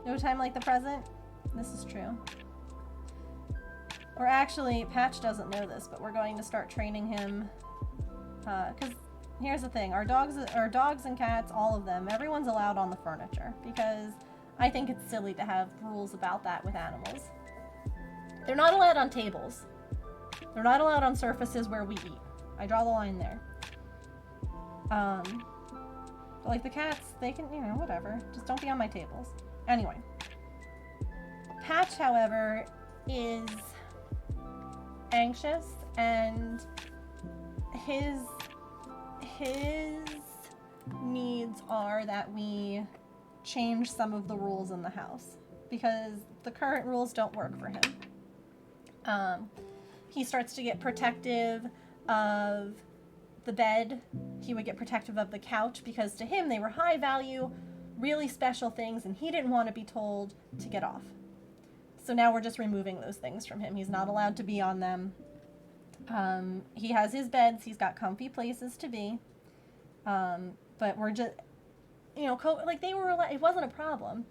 S1: No time like the present? This is true. Or actually, Patch doesn't know this, but we're going to start training him. Because here's the thing, our dogs and cats, all of them, everyone's allowed on the furniture. Because I think it's silly to have rules about that with animals. They're not allowed on tables. They're not allowed on surfaces where we eat. I draw the line there. But like the cats, they can, you know, whatever. Just don't be on my tables. Anyway. Patch, however, is anxious, and his needs are that we change some of the rules in the house because the current rules don't work for him. He starts to get protective of the bed. He would get protective of the couch because to him they were high value, really special things, and he didn't want to be told to get off. So now we're just removing those things from him. He's not allowed to be on them. He has his beds. He's got comfy places to be. But we're just, like they were, it wasn't a problem.